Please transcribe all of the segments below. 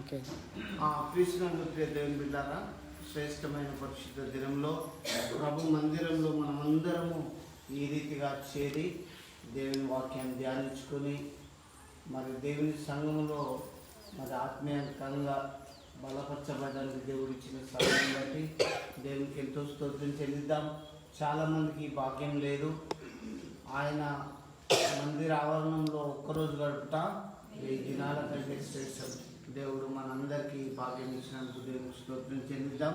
Okay. క్రీస్తునందు ప్రియ దేవుని బిడ్డారా, శ్రేష్టమైన పరిశుద్ధ దినంలో ప్రభు మందిరంలో మనమందరము ఈ రీతిగా చేరి దేవుని వాక్యాన్ని ధ్యానించుకొని మరి దేవుని సంఘంలో మరి ఆత్మీయంగా బలపరచబడడానికి దేవుడు ఇచ్చిన సమయం బట్టి దేవునికి ఎంతో స్తోత్రం చెల్లిద్దాం. చాలామందికి ఈ భాగ్యం లేదు. ఆయన మందిర ఆవరణంలో ఒక్కరోజు గడుపుట 1000 దినాల కంటే శ్రేష్టం. దేవుడు మనందరికీ భాగ్యం ఇచ్చినందుకు దేవునికి స్తోత్రం చెల్లిద్దాం.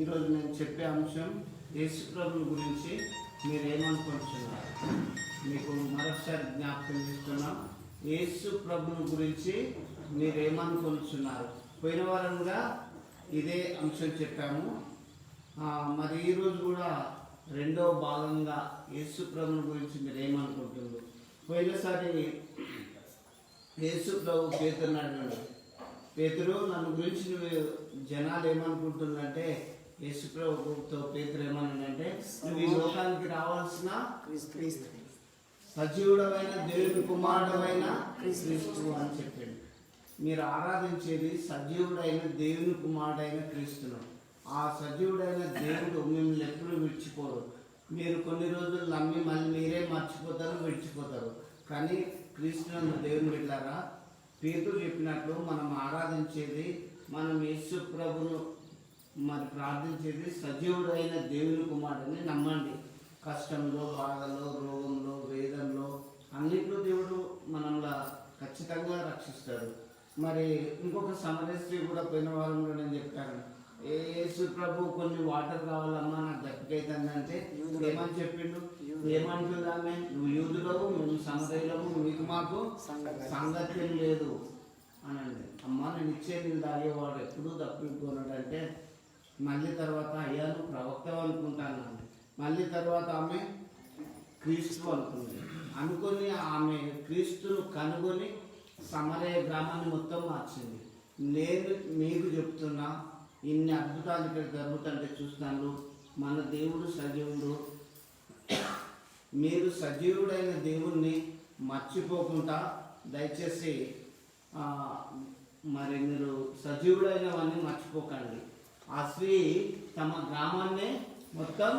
ఈరోజు నేను చెప్పే అంశం యేసు ప్రభుని గురించి మీరేమనుకుంటున్నారు. మీకు మరొకసారి జ్ఞాపకం చేస్తున్నాం. యేసు ప్రభుని గురించి మీరేమనుకుంటున్నారు. పోయిన వారంగా ఇదే అంశం చెప్పాము. మరి ఈరోజు కూడా రెండవ భాగంగా యేసు ప్రభుని గురించి మీరేమనుకుంటున్నారు. పోయినసారి యేసు ప్రభు పేతురుని అడిగాడు, పేతురు నన్ను గురించి నువ్వు జనాలు ఏమనుకుంటుందంటే, యేసు ప్రభుతో పేతురు ఏమన్నాడంటే, నువ్వు ఈ లోకానికి రావాల్సిన సజీవుడమైన దేవుని కుమారుడమైన క్రీస్తు అని చెప్పాడు. మీరు ఆరాధించేది సజీవుడైన దేవుని కుమారుడైన క్రీస్తును. ఆ సజీవుడైన దేవుడు మిమ్మల్ని ఎప్పుడు విడిచిపోరు. మీరు కొన్ని రోజులు నమ్మి మళ్ళీ మీరే మర్చిపోతారు, విడిచిపోతారు. కానీ క్రీస్తును దేవుని బిడ్డలారా, పేతురు చెప్పినట్లు మనం ఆరాధించేది, మనం యేసు ప్రభును మరి ప్రార్థించేది సజీవుడైన దేవుని కుమారుడిని నమ్మండి. కష్టంలో, బాధలో, రోగంలో, వేదంలో అన్నింటిలో దేవుడు మనల్ని ఖచ్చితంగా రక్షిస్తాడు. మరి ఇంకొక సమరయ స్త్రీ కూడా పోయిన వారంలో నేను చెప్పాను, యేసు ప్రభు కొన్ని వాటర్ కావాలమ్మా నాకు దప్పికైతుందంటే ఏమని చెప్పిండు, ఏమంటుందామె, నువ్వు యూదులవు, మేము సమరయులము, మీకు మాకు సంగతి లేదు అనండి. అమ్మ నేను ఇచ్చే నీళ్ళు తాగేవాడు ఎప్పుడూ తప్పిపోనాడంటే, మళ్ళీ తర్వాత అయ్యాను ప్రవక్త అనుకుంటాను. మళ్ళీ తర్వాత ఆమె క్రీస్తు అనుకుంది. అనుకొని ఆమె క్రీస్తును కనుగొని సమరయ గ్రామాన్ని మొత్తం మార్చింది. నేను మీకు చెప్తున్నా, ఇన్ని అద్భుతాలు ఇక్కడ జరుగుతుంటే చూస్తాను. మన దేవుడు సజీవుడు. మీరు సజీవుడైన దేవుణ్ణి మర్చిపోకుండా దయచేసి మరి మీరు సజీవుడైనవన్నీ మర్చిపోకండి. ఆ స్త్రీ తమ గ్రామాన్నే మొత్తం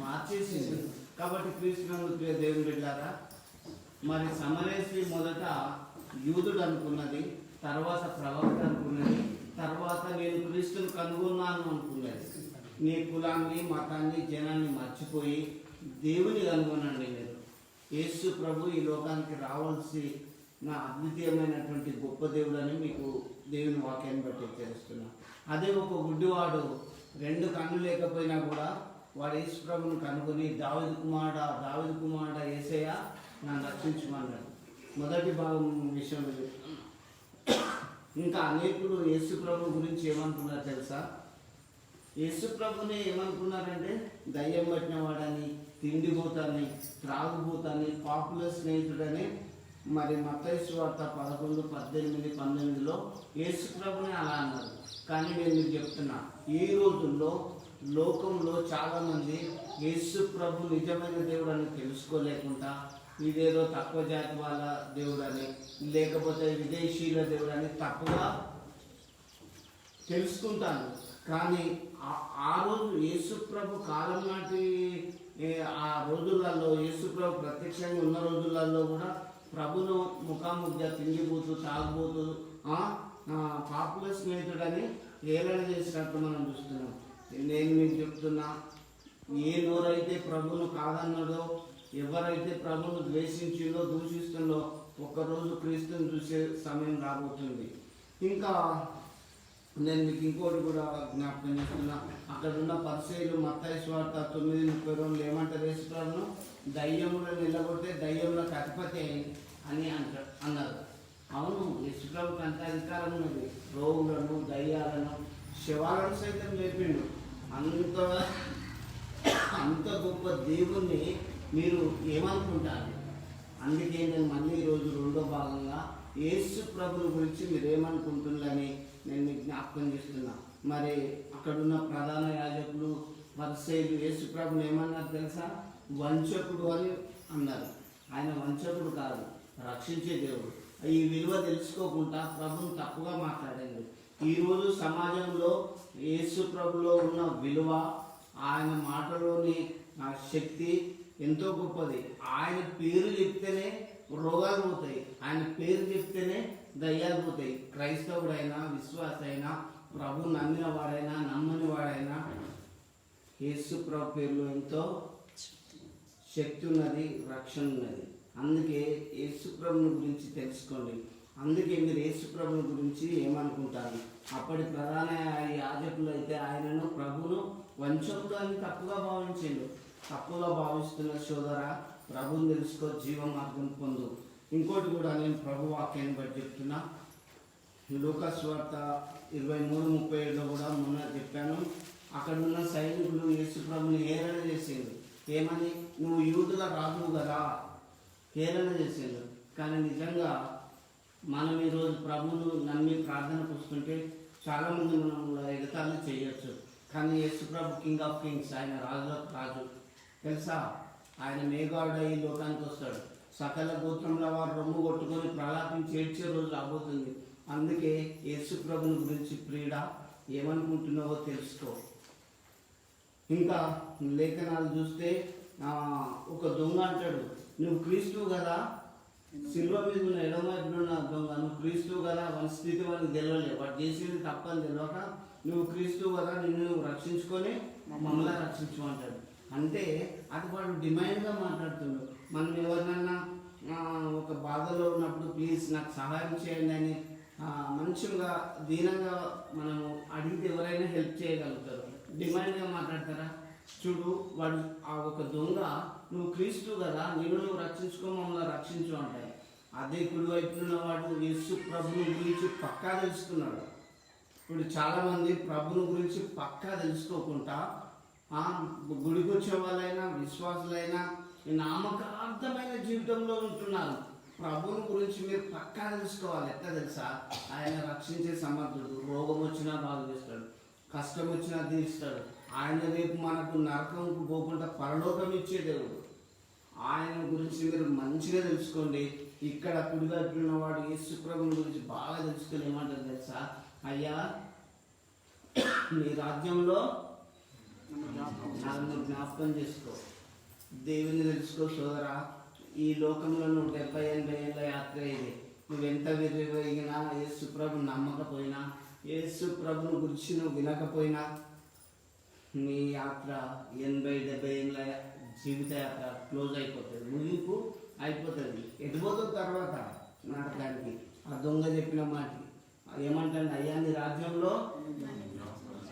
మార్చేసింది. కాబట్టి క్రీస్తునందు ప్రియ దేవుని బిడ్డలారా, మరి సమరయ స్త్రీ మొదట యూదుడు అనుకున్నది, తర్వాత ప్రవక్త అనుకున్నది, తర్వాత నేను క్రీస్తును కనుగొన్నాను అనుకున్నది. నీ కులాన్ని, మతాన్ని, జనాన్ని మర్చిపోయి దేవుని కనుగొనండి. మీరు యేసు ప్రభు ఈ లోకానికి రావాల్సి నా అద్వితీయమైనటువంటి గొప్ప దేవుడు అని మీకు దేవుని వాక్యాన్ని బట్టి తెలుస్తున్నా. అదే ఒక గుడ్డివాడు 2 కన్ను లేకపోయినా కూడా వాడు యేసు ప్రభుని కనుగొని దావీదు కుమారుడా యేసయ్యా నన్ను రక్షించమన్నాడు. మొదటి భాగం విషయంలో ఇంకా అనేకులు యేసు ప్రభు గురించి ఏమనుకున్నారు తెలుసా? యేసు ప్రభుని ఏమనుకున్నారంటే దయ్యం పట్టిన వాడని, తిండిపోతాని, త్రాగుబోతాని, పాపులర్ స్నేహితుడని. మరి మత్తయి సువార్త 11, 18, 19లో యేసు ప్రభుని అలా అన్నారు. కానీ నేను మీకు చెప్తున్నా, ఈ రోజుల్లో లోకంలో చాలామంది యేసు ప్రభు నిజమైన దేవుడు అని తెలుసుకోలేకుండా ఇదేదో తక్కువ జాతి వాళ్ళ దేవుడు అని, లేకపోతే విదేశీయుల దేవుడు అని తప్పుగా తెలుసుకుంటాను. కానీ ఆ రోజు యేసు ప్రభు కాలం నాటి ఆ రోజులలో, యేసు ప్రభు ప్రత్యక్షంగా ఉన్న రోజులలో కూడా ప్రభును ముఖాముఖిగా తిండిపోతూ, తాగుబోతూ, పాపులర్ స్నేహితుడని ఏలన చేసినట్టు మనం చూస్తున్నాం. నేను మీకు చెప్తున్నా, ఏ నోరైతే ప్రభును కాదన్నాడో, ఎవరైతే ప్రభును ద్వేషించిందో, దూషిస్తుందో, ఒక్కరోజు క్రీస్తుని చూసే సమయం రాబోతుంది. ఇంకా నేను మీకు ఇంకోటి కూడా జ్ఞాపకం చేస్తున్నా. అక్కడ ఉన్న పరిసయ్యులు మత్తయి సువార్త 9:32 ఏమంటారు? యేసు ప్రభును దయ్యములను నిలబడితే దయ్యములకు అధిపతి అని అన్నారు. అవును, యేసు ప్రభుకి అంత అధికారం ఉన్నది. రోగులను, దయ్యాలను, శవాలను సైతం లేపిండు. అంత గొప్ప దేవుణ్ణి మీరు ఏమనుకుంటారు? అందుకే నేను మళ్ళీ ఈరోజు రెండో భాగంగా యేసు ప్రభుని గురించి మీరు ఏమనుకుంటున్నారని నేను మీకు జ్ఞాపకం చేస్తున్నా. మరి అక్కడున్న ప్రధాన యాజకులు, పరిసయ్యులు యేసు ప్రభుని ఏమన్నారు తెలుసా? వంచకుడు అని అన్నారు. ఆయన వంచకుడు కాదు, రక్షించే దేవుడు. ఈ విలువ తెలుసుకోకుండా ప్రభుని తప్పుగా మాట్లాడింది. ఈరోజు సమాజంలో యేసు ప్రభులో ఉన్న విలువ, ఆయన మాటలోని శక్తి ఎంతో గొప్పది. ఆయన పేరు చెప్తేనే రోగాలు పోతాయి, ఆయన పేరు చెప్తేనే దయ్యాలు పోతాయి. క్రైస్తవుడైనా విశ్వాస అయినా ప్రభు నమ్మిన వాడైనా నమ్మని వాడైనా యేసు ప్రభు పేరులో ఎంతో శక్తి ఉన్నది, రక్షణ ఉన్నది. అందుకే యేసు ప్రభుని గురించి తెలుసుకోండి. అందుకే మీరు యేసు ప్రభుని గురించి ఏమనుకుంటారు? అప్పటి ప్రధాన యాజకులు అయితే ఆయనను ప్రభును వంచకుడు అని తప్పుగా భావించిండు. తప్పుగా భావిస్తున్న సోదర, ప్రభుని తెలుసుకో, జీవ మార్గం పొందు. ఇంకోటి కూడా నేను ప్రభు వాక్యాన్ని బట్టి చెప్తున్నా. లూకాసు వార్త 23:37 కూడా మొన్న చెప్పాను. అక్కడ ఉన్న సైనికులు యేసు ప్రభుని హేళన చేసేది. ఏమని? నువ్వు యూదుల రాజువు కదా, హేళన చేసేది. కానీ నిజంగా మనం ఈరోజు ప్రభువును నమ్మి ప్రార్థనకు వస్తుంటే చాలామంది మనం ఎగతాళి చేయొచ్చు. కానీ యేసు ప్రభు కింగ్ ఆఫ్ కింగ్స్, ఆయన రాజులకు రాజు. తెలుసా? ఆయన మేఘాడు ఈ లోకానికి వస్తాడు. సకల గోత్రంలో వారు రొమ్ము కొట్టుకొని ప్రలాపించి ఏడ్చే రోజు రాబోతుంది. అందుకే యేసు ప్రభుని గురించి ప్రియుడ ఏమనుకుంటున్నావో తెలుసుకో. ఇంకా లేఖనాలు చూస్తే ఒక దొంగ అంటాడు, నువ్వు క్రీస్తువు కదా, సిల్వ మీద ఉన్న ఎడమవైపున ఉన్న దొంగ, నువ్వు క్రీస్తువు కదా, వాని స్థితి వాడికి తెలియలే, వాడు చేసేది తప్పని తెలియక నువ్వు క్రీస్తువు కదా, నిన్ను నువ్వు రక్షించుకొని మమ్మల్ని రక్షించమంటాడు. అంటే అది వాడు డిమాండ్గా మాట్లాడుతున్నాడు. మనం ఎవరినైనా ఒక బాధలో ఉన్నప్పుడు ప్లీజ్ నాకు సహాయం చేయండి అని మంచిగా దీనంగా మనము అడిగితే ఎవరైనా హెల్ప్ చేయగలుగుతారు. డిమాండ్గా మాట్లాడతారా? చూడు, వాడు ఆ ఒక దొంగ నువ్వు క్రీస్తు కదా, నువ్వు రక్షించుకో, మమ్మల్ని రక్షించు అంటారు. అదే కుడివైపున వాడు యేసు ప్రభుని గురించి పక్కా తెలుసుకున్నాడు. ఇప్పుడు చాలామంది ప్రభుని గురించి పక్కా తెలుసుకోకుండా గుడికి వచ్చే వాళ్ళైనా విశ్వాసులైనా నామకార్థమైన జీవితంలో ఉంటున్నారు. ప్రభుని గురించి మీరు పక్కా తెలుసుకోవాలి. ఎట్లా తెలుసా? ఆయన రక్షించే సమర్థుడు. రోగం వచ్చినా బాగు చేస్తాడు, కష్టం వచ్చినా తీరుస్తాడు. ఆయన రేపు మనకు నరకంకు పోకుండా పరలోకం ఇచ్చే దేవుడు. ఆయన గురించి మీరు మంచిగా తెలుసుకోండి. ఇక్కడ కుడివైపున వాడు యేసు ప్రభుని గురించి బాగా తెలుసుకొని ఏమంటారు తెలుసా? అయ్యా, నీ రాజ్యంలో నన్ను జ్ఞాపకం చేసుకో. దేవుని తెలుసుకో సోదరా. ఈ లోకంలో నువ్వు 70-80 ఏళ్ళ యాత్ర ఇది. నువ్వెంత విరిగినా, యేసు ప్రభు నమ్మకపోయినా, యేసు ప్రభుని గురించి నువ్వు వినకపోయినా, నీ యాత్ర 80-70 ఏళ్ళ జీవిత యాత్ర క్లోజ్ అయిపోతుంది, ముగింపు అయిపోతుంది. ఎటుపోతుంది తర్వాత నరకానికి. ఆ దొంగ చెప్పిన మాట ఏమంటాడు? అయ్యా, నీ రాజ్యంలో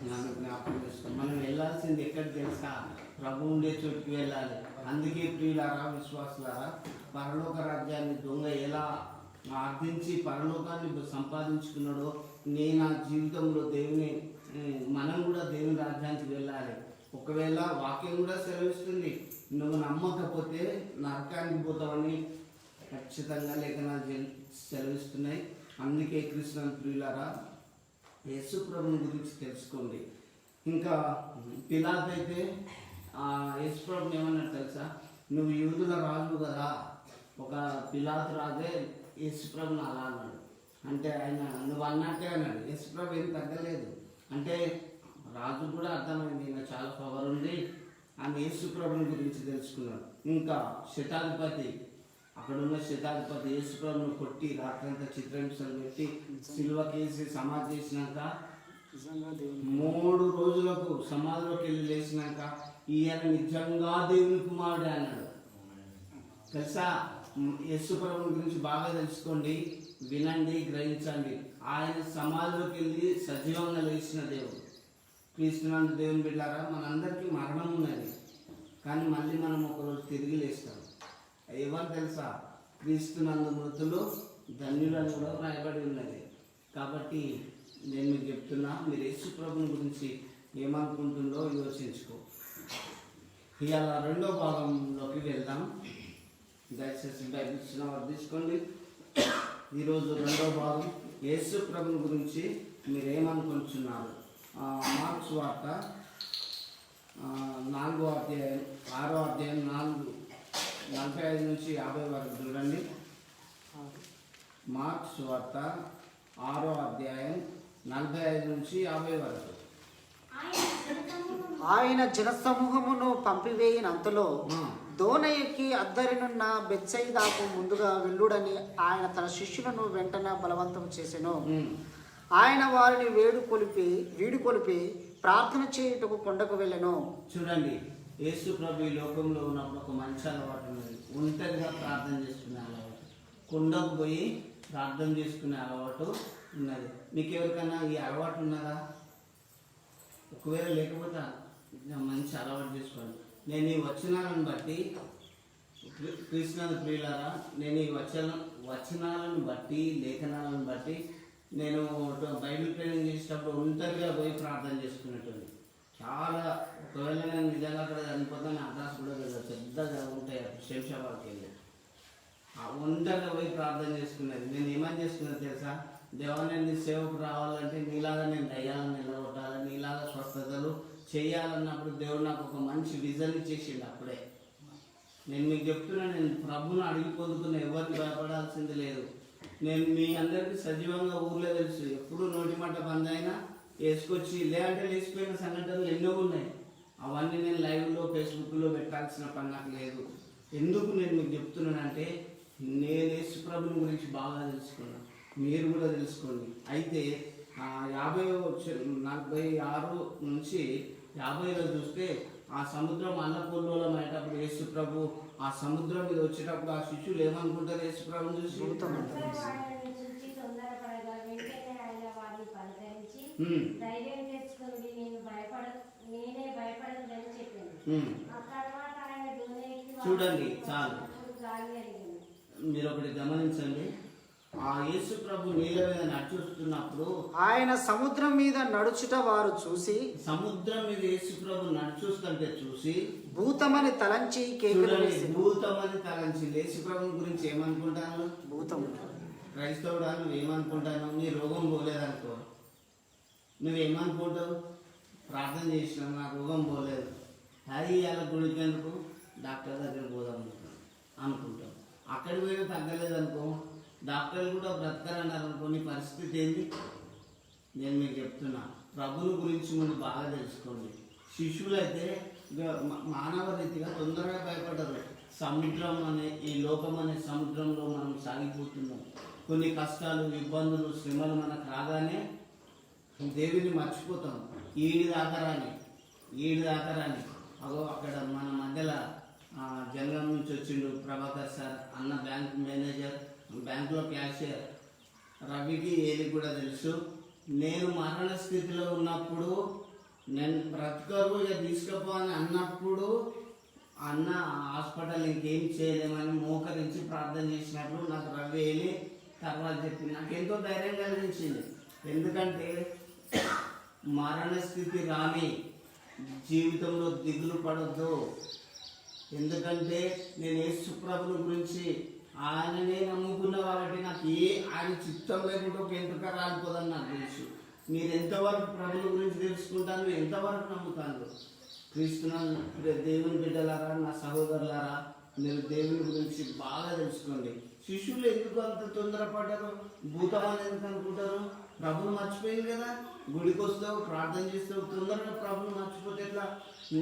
నన్ను జ్ఞాపకం చేసుకో. మనం వెళ్ళాల్సింది ఎక్కడికి తెలుసా? ప్రభు ఉండే చోటుకి వెళ్ళాలి. అందుకే ప్రియులారా, విశ్వాసులారా, పరలోక రాజ్యాన్ని దొంగ ఎలా అర్థించి పరలోకాన్ని సంపాదించుకున్నాడో, నేను ఆ జీవితంలో దేవుని మనం కూడా దేవుని రాజ్యానికి వెళ్ళాలి. ఒకవేళ వాక్యం కూడా సెలవిస్తుంది, నువ్వు నమ్మకపోతే నరకానికి పోతావని ఖచ్చితంగా లేఖనాలు సెలవిస్తున్నాయి. అందుకే క్రిస్టియన్ ప్రియులారా, యేసు ప్రభుని గురించి తెలుసుకోండి. ఇంకా పిలాతు అయితే యేసు ప్రభుని ఏమన్నాడు తెలుసా? నువ్వు యూదుల రాజు కదా. ఒక పిలాతు రాజే యేసు ప్రభుని అలా అన్నాడు. అంటే ఆయన నువ్వు అన్నట్టే అన్నాడు. యేసు ప్రభు ఏం తగ్గలేదు. అంటే రాజు కూడా అర్థమైంది, ఈయన చాలా పవర్ ఉంది అని యేసు ప్రభుని గురించి తెలుసుకున్నాడు. ఇంకా శతాధిపతి, అక్కడున్న శతాధిపతి యేసు ప్రభుని కొట్టి రాత్రంతా చిత్రహింసలు పెట్టి సిలువకేసి సమాధి చేసినాక 3 రోజులకు సమాధిలోకి వెళ్ళి లేచినాక ఈయన నిజంగా దేవుని కుమారుడే అన్నాడు. తెలుసా? యేసు ప్రభుని గురించి బాగా తెలుసుకోండి, వినండి, గ్రహించండి. ఆయన సమాధిలోకి వెళ్ళి సజీవంగా లేచిన దేవుడు. క్రీస్తునందు దేవుని బిడ్డారా, మనందరికీ మరణం ఉన్నది, కానీ మళ్ళీ మనం ఒకరోజు తిరిగి లేస్తాం. ఎవరు తెలుసా? క్రీస్తునందు మృతులు ధన్యులను కూడా రాయబడి ఉన్నది. కాబట్టి నేను మీకు చెప్తున్నా, మీరు యేసు ప్రభుని గురించి ఏమనుకుంటుందో యోచించుకో. ఇవాళ 2వ భాగంలోకి వెళ్దాం. దయచేసి బైబిల్స్ తీసుకోండి. ఈరోజు 2వ భాగం, యేసు ప్రభుని గురించి మీరు ఏమనుకుంటున్నారు? మార్క్స్ వార్త 4వ అధ్యాయం 6వ అధ్యాయం 45 నుంచి 50 వరకు చూడండి. మార్క్స్ సువార్త 6వ అధ్యాయం 45 నుంచి 50 వరకు. ఆయన జనసమూహమును పంపివేయినంతలో దోణ ఎక్కి అద్దరినున్న బెత్సయిదాకు ముందుగా వెళ్ళుడని ఆయన తన శిష్యులను వెంటనే బలవంతం చేసెను. ఆయన వారిని వీడుకొలిపి ప్రార్థన చేయుటకు కొండకు వెళ్ళెను. చూడండి, యేసు ప్రభు ఈ లోకంలో ఉన్నప్పుడు ఒక మంచి అలవాటు ఉన్నది. ఒంటరిగా ప్రార్థన చేసుకునే అలవాటు, కొండకు పోయి ప్రార్థన చేసుకునే అలవాటు ఉన్నది. మీకు ఎవరికైనా ఈ అలవాటు ఉన్నదా? ఒకవేళ లేకపోతే మంచి అలవాటు చేసుకోండి. నేను ఈ వచనాలను బట్టి కృష్ణ ప్రియులారా, నేను ఈ వచనాలను బట్టి లేఖనాలను బట్టి నేను బైబిల్ ట్రైనింగ్ చేసేటప్పుడు ఒంటరిగా పోయి ప్రార్థన చేసుకునేటువంటి చాలా. ఒకవేళ నేను నిజంగా అక్కడ చనిపోతాను, అడ్రస్ కూడా పెద్దగా ఉంటాయి శంషాబాద్కి వెళ్ళి ఆ ఒంటరిగా పోయి ప్రార్థన చేసుకునేది. నేను ఏమని చేసుకునేది తెలుసా? దేవా, నేను సేవకు రావాలంటే నీలాగా నేను దయ్యాలను నిలగొట్టాలి, నీలాగా స్వస్థతలు చేయాలన్నప్పుడు దేవుడు నాకు ఒక మంచి విజన్ ఇచ్చేసిండు. అప్పుడే నేను మీకు చెప్తున్నా, నేను ప్రభుని అడిగి పొందుకున్న ఎవరికి భయపడాల్సింది లేదు. నేను మీ అందరికీ సజీవంగా ఊర్లో తెలుసు, ఎప్పుడు నోటి మాట బంద్ అయినా వేసుకొచ్చి లేదంటే లేచిపోయిన సంఘటనలు ఎన్నో ఉన్నాయి. అవన్నీ నేను లైవ్లో ఫేస్బుక్లో పెట్టాల్సిన పని నాకు లేదు. ఎందుకు నేను మీకు చెప్తున్నానంటే, నేను యేసు ప్రభుని గురించి బాగా తెలుసుకున్నాను, మీరు కూడా తెలుసుకోండి. అయితే 46 నుంచి 50లో చూస్తే ఆ సముద్రం అల్లకొల్లోలం అయ్యేటప్పుడు యేసు ప్రభు ఆ సముద్రం మీద వచ్చేటప్పుడు ఆ శిష్యులు ఏమనుకుంటారు? యేసు ప్రభుని చూసి చూడండి, చాలు. మీరు ఒకటి గమనించండి, ఆ యేసు ప్రభు నీళ్ళ మీద నడుచుతున్నప్పుడు ఆయన సముద్రం మీద నడుచుట వారు చూసి, సముద్రం మీద యేసు ప్రభు నడుచుస్తుంటే చూసి భూతమని తలంచి భూతమని తలంచి యేసు ప్రభు గురించి ఏమనుకుంటాను? భూతం. క్రైస్తవుడా, నువ్వు ఏమనుకుంటాను? నీ రోగం పోలేదనుకో, నువ్వేమనుకుంటావు? ప్రార్థన చేసినావు, నా రోగం పోలేదు, అది ఇలా గుడికేందుకు డాక్టర్ దగ్గర పోదాం అనుకుంటాం. అక్కడికి పోయినా తగ్గలేదనుకో, డాక్టర్లు కూడా బ్రతకాలన్నారు అనుకో, నీ పరిస్థితి ఏంది? నేను మీకు చెప్తున్నా, ప్రభుని గురించి ముందు బాగా తెలుసుకోండి. శిష్యులైతే మానవ రీతిగా తొందరగా భయపడ్డారు. సముద్రం అనే ఈ లోకం అనే సముద్రంలో మనం సాగిపోతున్నాం. కొన్ని కష్టాలు, ఇబ్బందులు, శ్రమలు మనకు రాగానే దేవుని మర్చిపోతాం. ఈడి దాకరాని అగో అక్కడ మన మధ్యలో జంగం నుంచి వచ్చిండు ప్రభాకర్ సార్ అన్న, బ్యాంక్ మేనేజర్, బ్యాంకులో క్యాషియర్. రవికి ఏది కూడా తెలుసు. నేను మరణ స్థితిలో ఉన్నప్పుడు, నేను బ్రతకరు ఇక తీసుకుపో అని అన్నప్పుడు అన్న హాస్పిటల్ ఇంకేం చేయలేమని మోకరించి ప్రార్థన చేసినప్పుడు నాకు రవి వెళ్ళి తర్వాత చెప్పింది. నాకు ఎంతో ధైర్యం కలిగించింది. ఎందుకంటే మరణ స్థితి రాని జీవితంలో దిగులు పడొద్దు. ఎందుకంటే నేను యేసు ప్రభుని గురించి ఆయననే నమ్ముకున్నా కాబట్టి నాకు ఆయన చిత్తం లేకుండా ఒక ఎంతక రాలిపోదని నాకు తెలుసు. మీరు ఎంతవరకు ప్రభుల గురించి తెలుసుకుంటాను, ఎంతవరకు నమ్ముతాను? క్రీస్తున్న దేవుని బిడ్డలారా, నా సహోదరులారా, మీరు దేవుని గురించి బాగా తెలుసుకోండి. శిష్యులు ఎందుకు అంత తొందరపడ్డారు? భూతమని ఎందుకు అనుకుంటారు? ప్రభుని మర్చిపోయింది కదా. గుడికి వస్తావు, ప్రార్థన చేస్తావు, తొందరగా ప్రభుని మర్చిపోతే ఎట్లా?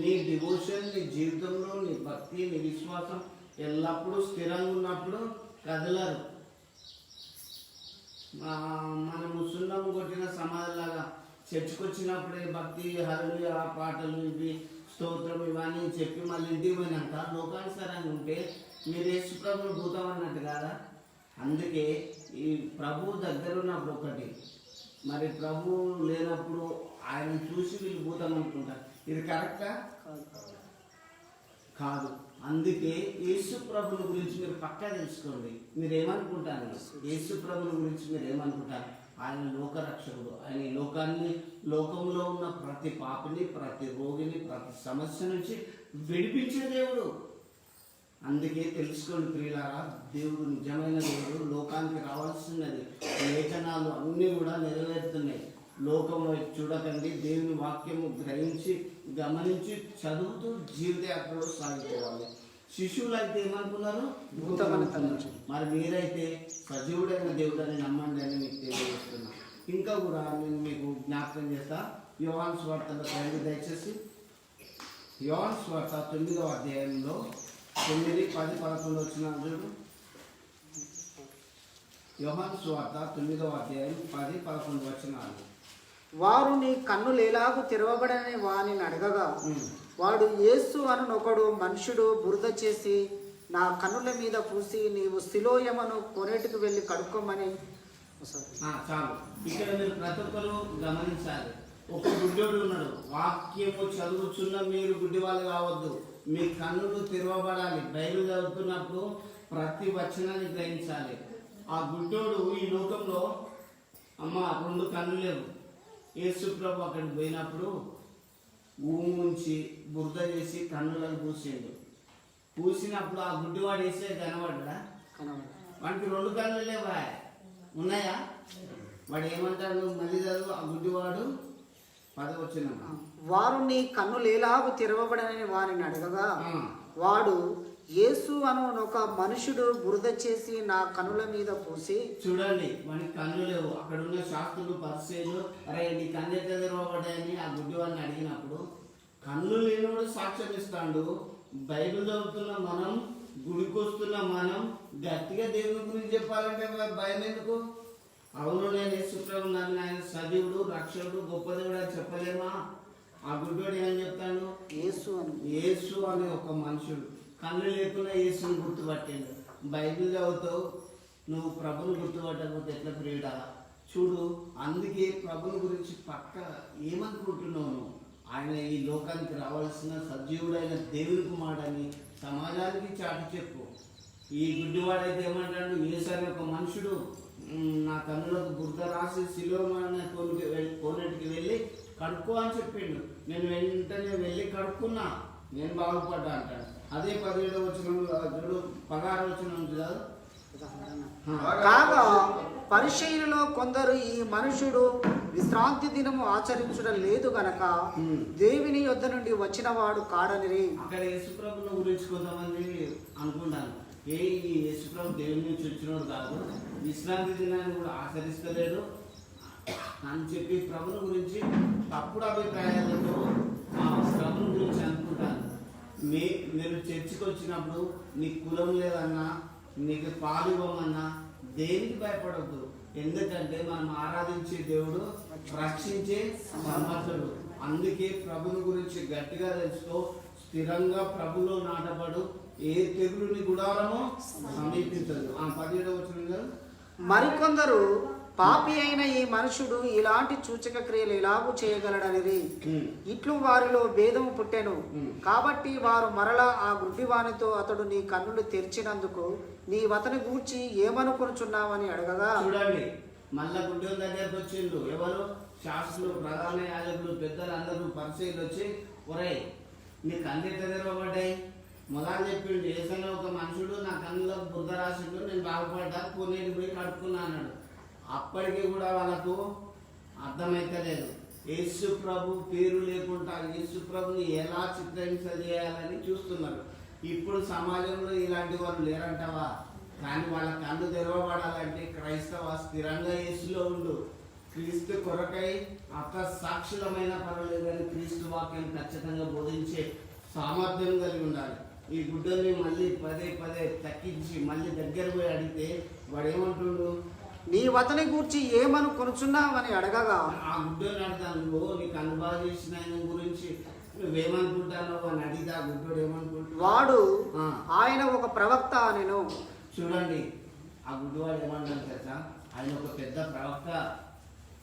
నీ డివోషన్, నీ జీవితంలో నీ భక్తి, నీ విశ్వాసం ఎల్లప్పుడూ స్థిరంగా ఉన్నప్పుడు కదలరు. మనము సున్నం కొట్టిన సమాధిలాగా చర్చికి వచ్చినప్పుడే భక్తి, హరులు, ఆ పాటలు, ఇవి స్తోత్రం ఇవన్నీ చెప్పి మళ్ళీ ఇంటికి పోయినాక లోకానుసారంగా ఉంటే మీరు యేసు ప్రభుని భూతం అన్నట్టు కదా. అందుకే ఈ ప్రభువు దగ్గర ఉన్నప్పుడు ఒకటి, మరి ప్రభువు లేనప్పుడు ఆయన చూసి వీళ్ళు భూతం అనుకుంటారు. ఇది కరెక్టా? కాదు. అందుకే యేసు ప్రభుని గురించి మీరు పక్కా తెలుసుకోండి. మీరు ఏమనుకుంటారు? యేసు ప్రభుని గురించి మీరు ఏమనుకుంటారు? ఆయన లోకరక్షకుడు. ఆయన ఈ లోకంలో ఉన్న ప్రతి పాపిని, ప్రతి రోగిని, ప్రతి సమస్య నుంచి విడిపించే దేవుడు. అందుకే తెలుసుకోండి ప్రియులారా, దేవుడు నిజమైన దేవుడు. లోకానికి రావాల్సినది లేఖనాలు అన్నీ కూడా నెరవేరుతున్నాయి. లోకం వైపు చూడకండి, దేవుని వాక్యము గ్రహించి గమనించి చదువుతూ జీవితయాత్రలో సాగిపోవాలి. శిశువులు అయితే ఏమనుకున్నారు? భూతమని తలంచి. మరి మీరైతే సజీవుడైన దేవుడని నమ్మండి అని మీకు తెలియజేస్తున్నా. ఇంకా కూడా నేను మీకు జ్ఞాపకం చేస్తా. యోహాను సువార్తలో రండి దయచేసి. యోహాను సువార్త 9వ అధ్యాయంలో 9, 10, 11 వచ్చిన చూడు. యోహాను సువార్త 9వ అధ్యాయం 10, 11 వచనాలు. వారు నీ కన్నులు ఎలాగూ తెరవబడని వానిని అడగగా వాడు యేసు అనునొకడు మనుషుడు బురద చేసి నా కన్నుల మీద పూసి నీవు శిలోయమను కొనేటికి వెళ్ళి కడుక్కోమని. చాలు. ఇక్కడ మీరు ప్రతి ఒక్కరు గమనించాలి. ఒక గుడ్డోడు ఉన్నాడు. వాక్యము చదువుతున్న మీరు గుడ్డి వాళ్ళు కావద్దు. మీ కన్నులు తెరవబడాలి. బైబిల్ చదువుతున్నప్పుడు ప్రతి వచనాన్ని గ్రహించాలి. ఆ గుడ్డోడు ఈ లోకంలో అమ్మ 2 కన్ను లేవు. యేసు ప్రభు అక్కడికి పోయినప్పుడు ఊంచి బురద చేసి కన్నులను పూసిండు. పూసినప్పుడు ఆ గుడ్డివాడు వేసే కనబడ్డా? వాడికి 2 కన్నులు లేవా? ఉన్నాయా? వాడు ఏమంటాడు? మళ్ళీ చదువు. ఆ గుడ్డివాడు 10 వచ్చిన వారు నీ కన్నులు ఎలాగూ తెరవబడని వారిని అడగగా వాడు యేసు అను ఒక మనుషుడు బురద చేసి నా కన్నుల మీద పూసి. చూడండి, వానికి కన్ను లేవు. అక్కడ ఉన్న శాస్త్రులు పరిచయులు అరే నీ కన్ను ఎట్లా తెరవబడ్డాయని ఆ గుడ్డి వాడిని అడిగినప్పుడు కన్ను లేనివాడు సాక్ష్యం ఇస్తాడు. బైబిల్ చదువుతున్న మనం, గుడికి వస్తున్న మనం గట్టిగా దేవుని గురించి చెప్పాలంటే భయం ఎందుకు? అవును, నేను యేసుప్రభు నన్ను ఆయన సజీవుడు, రక్షకుడు, గొప్ప దేవుడు అని చెప్పలేమా? ఆ గుడ్డోడు ఏమని చెప్తాడు? యేసు అనే ఒక మనుషుడు కళ్ళు లేకుండా యేసుని గుర్తుపట్టాడు. బైబిల్ చదువుతావు, నువ్వు ప్రభుని గుర్తుపట్టకపోతే ఎట్లా ప్రియుడా? చూడు, అందుకే ప్రభుని గురించి పక్క ఏమనుకుంటున్నావు నువ్వు? ఆయన ఈ లోకానికి రావాల్సిన సజీవుడైన దేవుని కుమారుడని సమాజానికి చాటి చెప్పు. ఈ గుడ్డివాడైతే ఏమంటాడు? యేసు అనే ఒక మనుషుడు నా కన్నులకు బురద రాసి శిలోమనే కోనేటికి వెళ్ళి కడుక్కో అని చెప్పిండు. నేను వెంటనే వెళ్ళి కడుక్కున్నా, నేను బాగుపడ్డా అంటాడు. అదే 17వ వచనంలో చూడు, 16వ వచనం కాదు. కాగా పరిచయులలో కొందరు ఈ మనుషుడు విశ్రాంతి దినము ఆచరించడం లేదు గనక దేవుని యొద్ద నుండి వచ్చిన వాడు కాడని. అక్కడ యేసుప్రభుని గురించి కొంతమంది అనుకుంటాను, ఈ యేసుప్రభు దేవుని నుంచి వచ్చినోడు కాదు, విశ్రాంతి దినాన్ని కూడా ఆచరిస్తలేడు అని చెప్పి ప్రభుని గురించి తప్పుడు అభిప్రాయాలతో ప్రభుని గురించి అనుకుంటాను. మీరు చర్చికి వచ్చినప్పుడు నీకు కులం లేదన్నా, నీకు పాలు ఇవ్వమన్నా దేనికి భయపడద్దు. ఎందుకంటే మనం ఆరాధించే దేవుడు రక్షించే సమర్థుడు. అందుకే ప్రభుని గురించి గట్టిగా తెలుసుకో, స్థిరంగా ప్రభులో నాటపడు, ఏ తెగులుని గుడారమో సమీపించదు. 17వ వచనం. మరికొందరు పాపి అయిన ఈ మనుషుడు ఇలాంటి సూచక క్రియలు ఎలాగూ చేయగలడనిది ఇట్లు వారిలో భేదము పుట్టెను. కాబట్టి వారు మరలా ఆ గుడ్డివానితో అతడు నీ కన్నులు తెరిచినందుకు నీ వతని గూర్చి ఏమనుకొనుచున్నావని అడగగా. చూడండి, మళ్ళా గుడ్డి దగ్గరకు వచ్చిండు. ఎవరు? శాస్త్రులు, ప్రధాన యాజకులు, పెద్దలు అందరూ పరిచయలు వచ్చి, ఒరే నీ కన్ను ఎట్లా తెరవబడ్డాయి? మొదలు చెప్పిండు, ఏసంగా ఒక మనుషుడు నా కన్నులో బురద రాసిండు, నేను బాగుపడ్డా, కోనేటి పోయి కడుక్కున్నా అన్నాడు. అప్పటికి కూడా వాళ్ళకు అర్థమైతలేదు. యేసు ప్రభు పేరు లేకుండా యేసు ప్రభుని ఎలా చిత్రహింస చేయాలని చూస్తున్నారు. ఇప్పుడు సమాజంలో ఇలాంటి వాళ్ళు లేరంటావా? కానీ వాళ్ళ కన్ను తెరవబడాలంటే క్రైస్తవ స్థిరంగా యేసులో ఉండు. క్రీస్తు కొరకై అక్క సాక్షులమైన పర్వాలేదు కానీ క్రీస్తు వాక్యం ఖచ్చితంగా బోధించే సామర్థ్యం కలిగి ఉండాలి. ఈ గుడ్డల్ని మళ్ళీ పదే తక్కించి మళ్ళీ దగ్గర పోయి అడిగితే వాడు ఏమంటుండు? నీ వతని గూర్చి ఏమనుకొనుచున్నావని అడగగా. ఆ గుడ్డోని అడతాను, నువ్వు నీకు అనుభవం చేసిన ఆయన గురించి నువ్వేమనుకుంటానో అని అడిగితే ఆ గుడ్డోడు ఏమనుకుంటా? వాడు ఆయన ఒక ప్రవక్త నేను. చూడండి, ఆ గుడ్డివాడు ఏమంటాను తెలుసా? ఆయన ఒక పెద్ద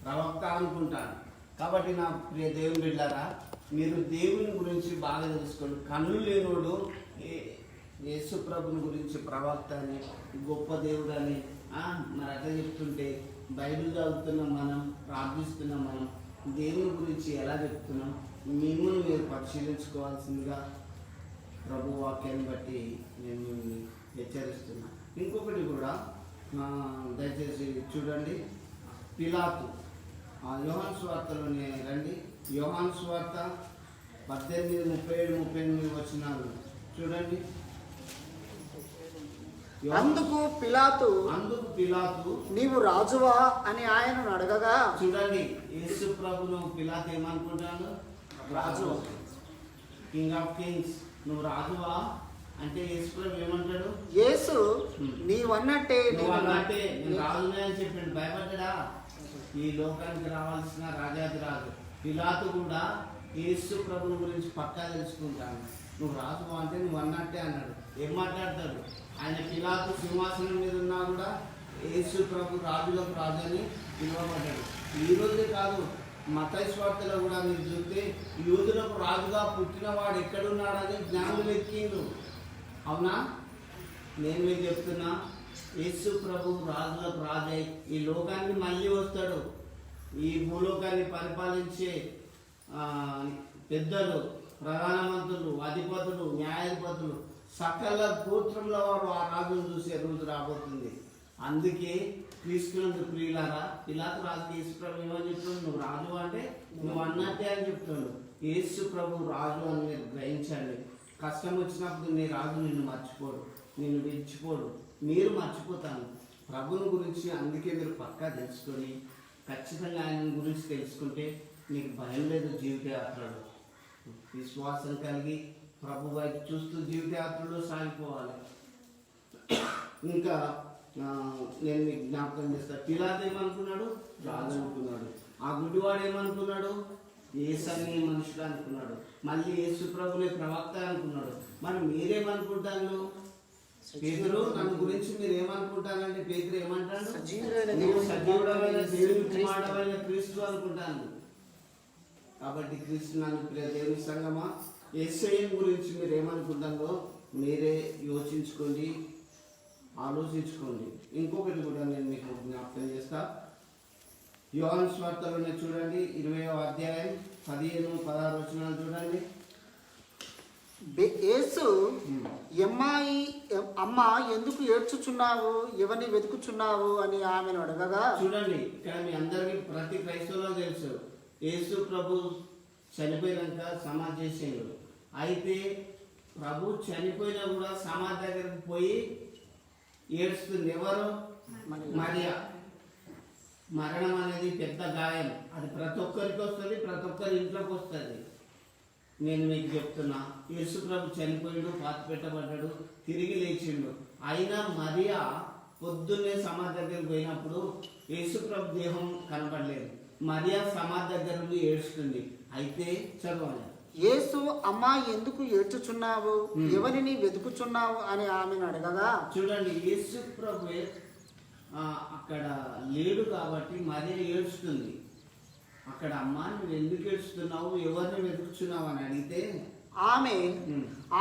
ప్రవక్త అనుకుంటాను. కాబట్టి నా ప్రియ దేవుని బిడ్డారా, మీరు దేవుని గురించి బాగా తెలుసుకోండి. కన్ను లేనోడు యేసు ప్రభుని గురించి ప్రవక్త అని, గొప్ప దేవుడు అని మరి అట్లా చెప్తుంటే బైబిల్ చదువుతున్నాం మనం, ప్రార్థిస్తున్నాం మనం, దేవుని గురించి ఎలా చెప్తున్నాం మిమ్మల్ని మీరు పరిశీలించుకోవాల్సిందిగా ప్రభు వాక్యాన్ని బట్టి నేను హెచ్చరిస్తున్నా. ఇంకొకటి కూడా దయచేసి చూడండి, పిలాతు యోహాను సువార్తలోనే రండి. యోహాను సువార్త 18:37-38 వచనాలు చూడండి. అందుకు పిలాతు నీవు రాజువా అని ఆయనను అడగగా, చూడండి, యేసు ప్రభును పిలాతు ఏమనుకుంటాడు? రాజు, కింగ్ ఆఫ్ కింగ్స్, నువ్వు రాజువా అంటే యేసు ప్రభు ఏమంటాడు? యేసు నీవన్నట్టే నేను రాజునే అని చెప్పాడు. భయపడ్డా? ఈ లోకానికి రావాల్సిన రాజాది రాజు పిలాతు కూడా యేసు ప్రభుని గురించి పక్కా తెలుసుకుంటాను. నువ్వు రాజువా అంటే నువ్వు అన్నట్టే అన్నాడు. ఏం మాట్లాడతాడు ఆయన? పిలాతు సింహాసనం మీద ఉన్నా కూడా యేసు ప్రభు రాజులకు రాజు అని పిలువబడ్డాడు. ఈ రోజే కాదు, మత్తయి సువార్తలో కూడా మీరు చూస్తే యూదులకు రాజుగా పుట్టినవాడు ఎక్కడున్నాడని జ్ఞానులు వెతికిండు. అవునా? నేను మీకు చెప్తున్నా, యేసు ప్రభు రాజులకు రాజై ఈ లోకానికి మళ్ళీ వస్తాడు. ఈ భూలోకాన్ని పరిపాలించే పెద్దలు, ప్రధానమంత్రులు, అధిపతులు, న్యాయాధిపతులు, సకల గోత్రంలో వారు ఆ రాజును చూసే రోజు రాబోతుంది. అందుకే క్రీస్తునందు ప్రియులారా, పిలాతు రాజు యేసు ప్రభు ఏమని చెప్తున్నాడు? నువ్వు రాజు అంటే నువ్వు అన్నట్టే అని చెప్తున్నాడు. యేసు ప్రభు రాజు అని మీరు గ్రహించండి. కష్టం వచ్చినప్పుడు నీ రాజు నిన్ను మర్చిపోడు, నిన్ను విడిచిపోడు. మీరు మర్చిపోతాను ప్రభుని గురించి. అందుకే మీరు పక్కా తెలుసుకొని ఖచ్చితంగా ఆయన గురించి తెలుసుకుంటే నీకు భయం లేదు. జీవితయాత్రలో విశ్వాసం కలిగి ప్రభు వైపు చూస్తూ జీవితయాత్రలో సాగిపోవాలి. ఇంకా నేను మీకు జ్ఞాపకం చేస్తాను, పిలాతు ఏమనుకున్నాడు? రాజు అనుకున్నాడు. ఆ గుడ్డివాడు ఏమనుకున్నాడు? యేసని మనుషుడు అనుకున్నాడు. మళ్ళీ యేసు ప్రభునే ప్రవక్త అనుకున్నాడు. మరి మీరేమనుకుంటాను? పేతురు నన్ను గురించి మీరు ఏమనుకుంటానంటే పేతురు ఏమంటాడు? సజీవుడమైన దేవుని కుమారుడైన క్రీస్తు అనుకుంటాను. కాబట్టి క్రీస్తు నన్ను దేవుని సంగమా, యేసయ్య గురించి మీరు ఏమనుకుంటారో మీరే యోచించుకోండి, ఆలోచించుకోండి. ఇంకొకటి కూడా నేను మీకు జ్ఞాపకం చేస్తా. యోహాను సువార్తలోనే చూడండి, 20వ అధ్యాయం 15-16 వచనాలు చూడండి. యేసు అమ్మ ఎందుకు ఏడ్చుచున్నావు, ఎవరిని వెతుకుచున్నావు అని ఆమెను అడగగా, చూడండి, ఇక్కడ మీ అందరికీ ప్రతి క్రైస్తవులో తెలుసు యేసు ప్రభు చనిపోయినాక సమాధి చేసిండు. అయితే ప్రభు చనిపోయినా కూడా సమాధి దగ్గరికి పోయి ఏడుస్తుంది. ఎవరు? మరియా. మరణం అనేది పెద్ద గాయం. అది ప్రతి ఒక్కరికి వస్తుంది, ప్రతి ఒక్కరి ఇంట్లోకి వస్తుంది. నేను మీకు చెప్తున్నా, యేసు ప్రభు చనిపోయాడు, పాతి పెట్టబడ్డాడు, తిరిగి లేచిండు. అయినా మరియా పొద్దున్నే సమాధి దగ్గరికి పోయినప్పుడు యేసు ప్రభు దేహం కనపడలేదు. మరియా సమాధి దగ్గర నుండి ఏడుస్తుంది. అయితే చదవాలి, యేసు అమ్మ ఎందుకు ఏడ్చుచున్నావు, ఎవరిని వెతుకుచున్నావు అని ఆమెను అడగగా, చూడండి, యేసు ప్రభు అక్కడ లేడు కాబట్టి మరియా ఏడుస్తుంది. అక్కడ అమ్మ నువ్వు ఎందుకు ఏడుస్తున్నావు, ఎవరిని వెతుకుచున్నావు అని అడిగితే ఆమె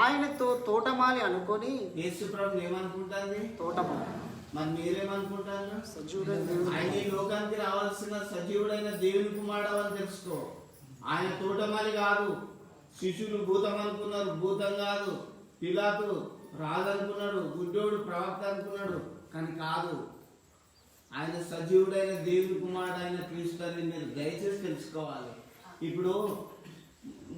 ఆయనతో తోటమాలి అనుకొని, యేసు ప్రభు ఏమనుకుంటుంది? తోటమాలి. మరి మీరేమనుకుంటారు? సజీవుడైన ఆయన ఈ లోకానికి రావాల్సిన సజీవుడైన దేవుని కుమారుడు అని తెలుసుకో. ఆయన తోటమాలి కాదు. శిష్యులు భూతం అనుకున్నారు, భూతం కాదు. పిలాతు రాజు అనుకున్నాడు, గుడ్డోడు ప్రవక్త అనుకున్నాడు, కానీ కాదు. ఆయన సజీవుడైన దేవుని కుమారుడు అయిన క్రీస్తు అని మీరు దయచేసి తెలుసుకోవాలి. ఇప్పుడు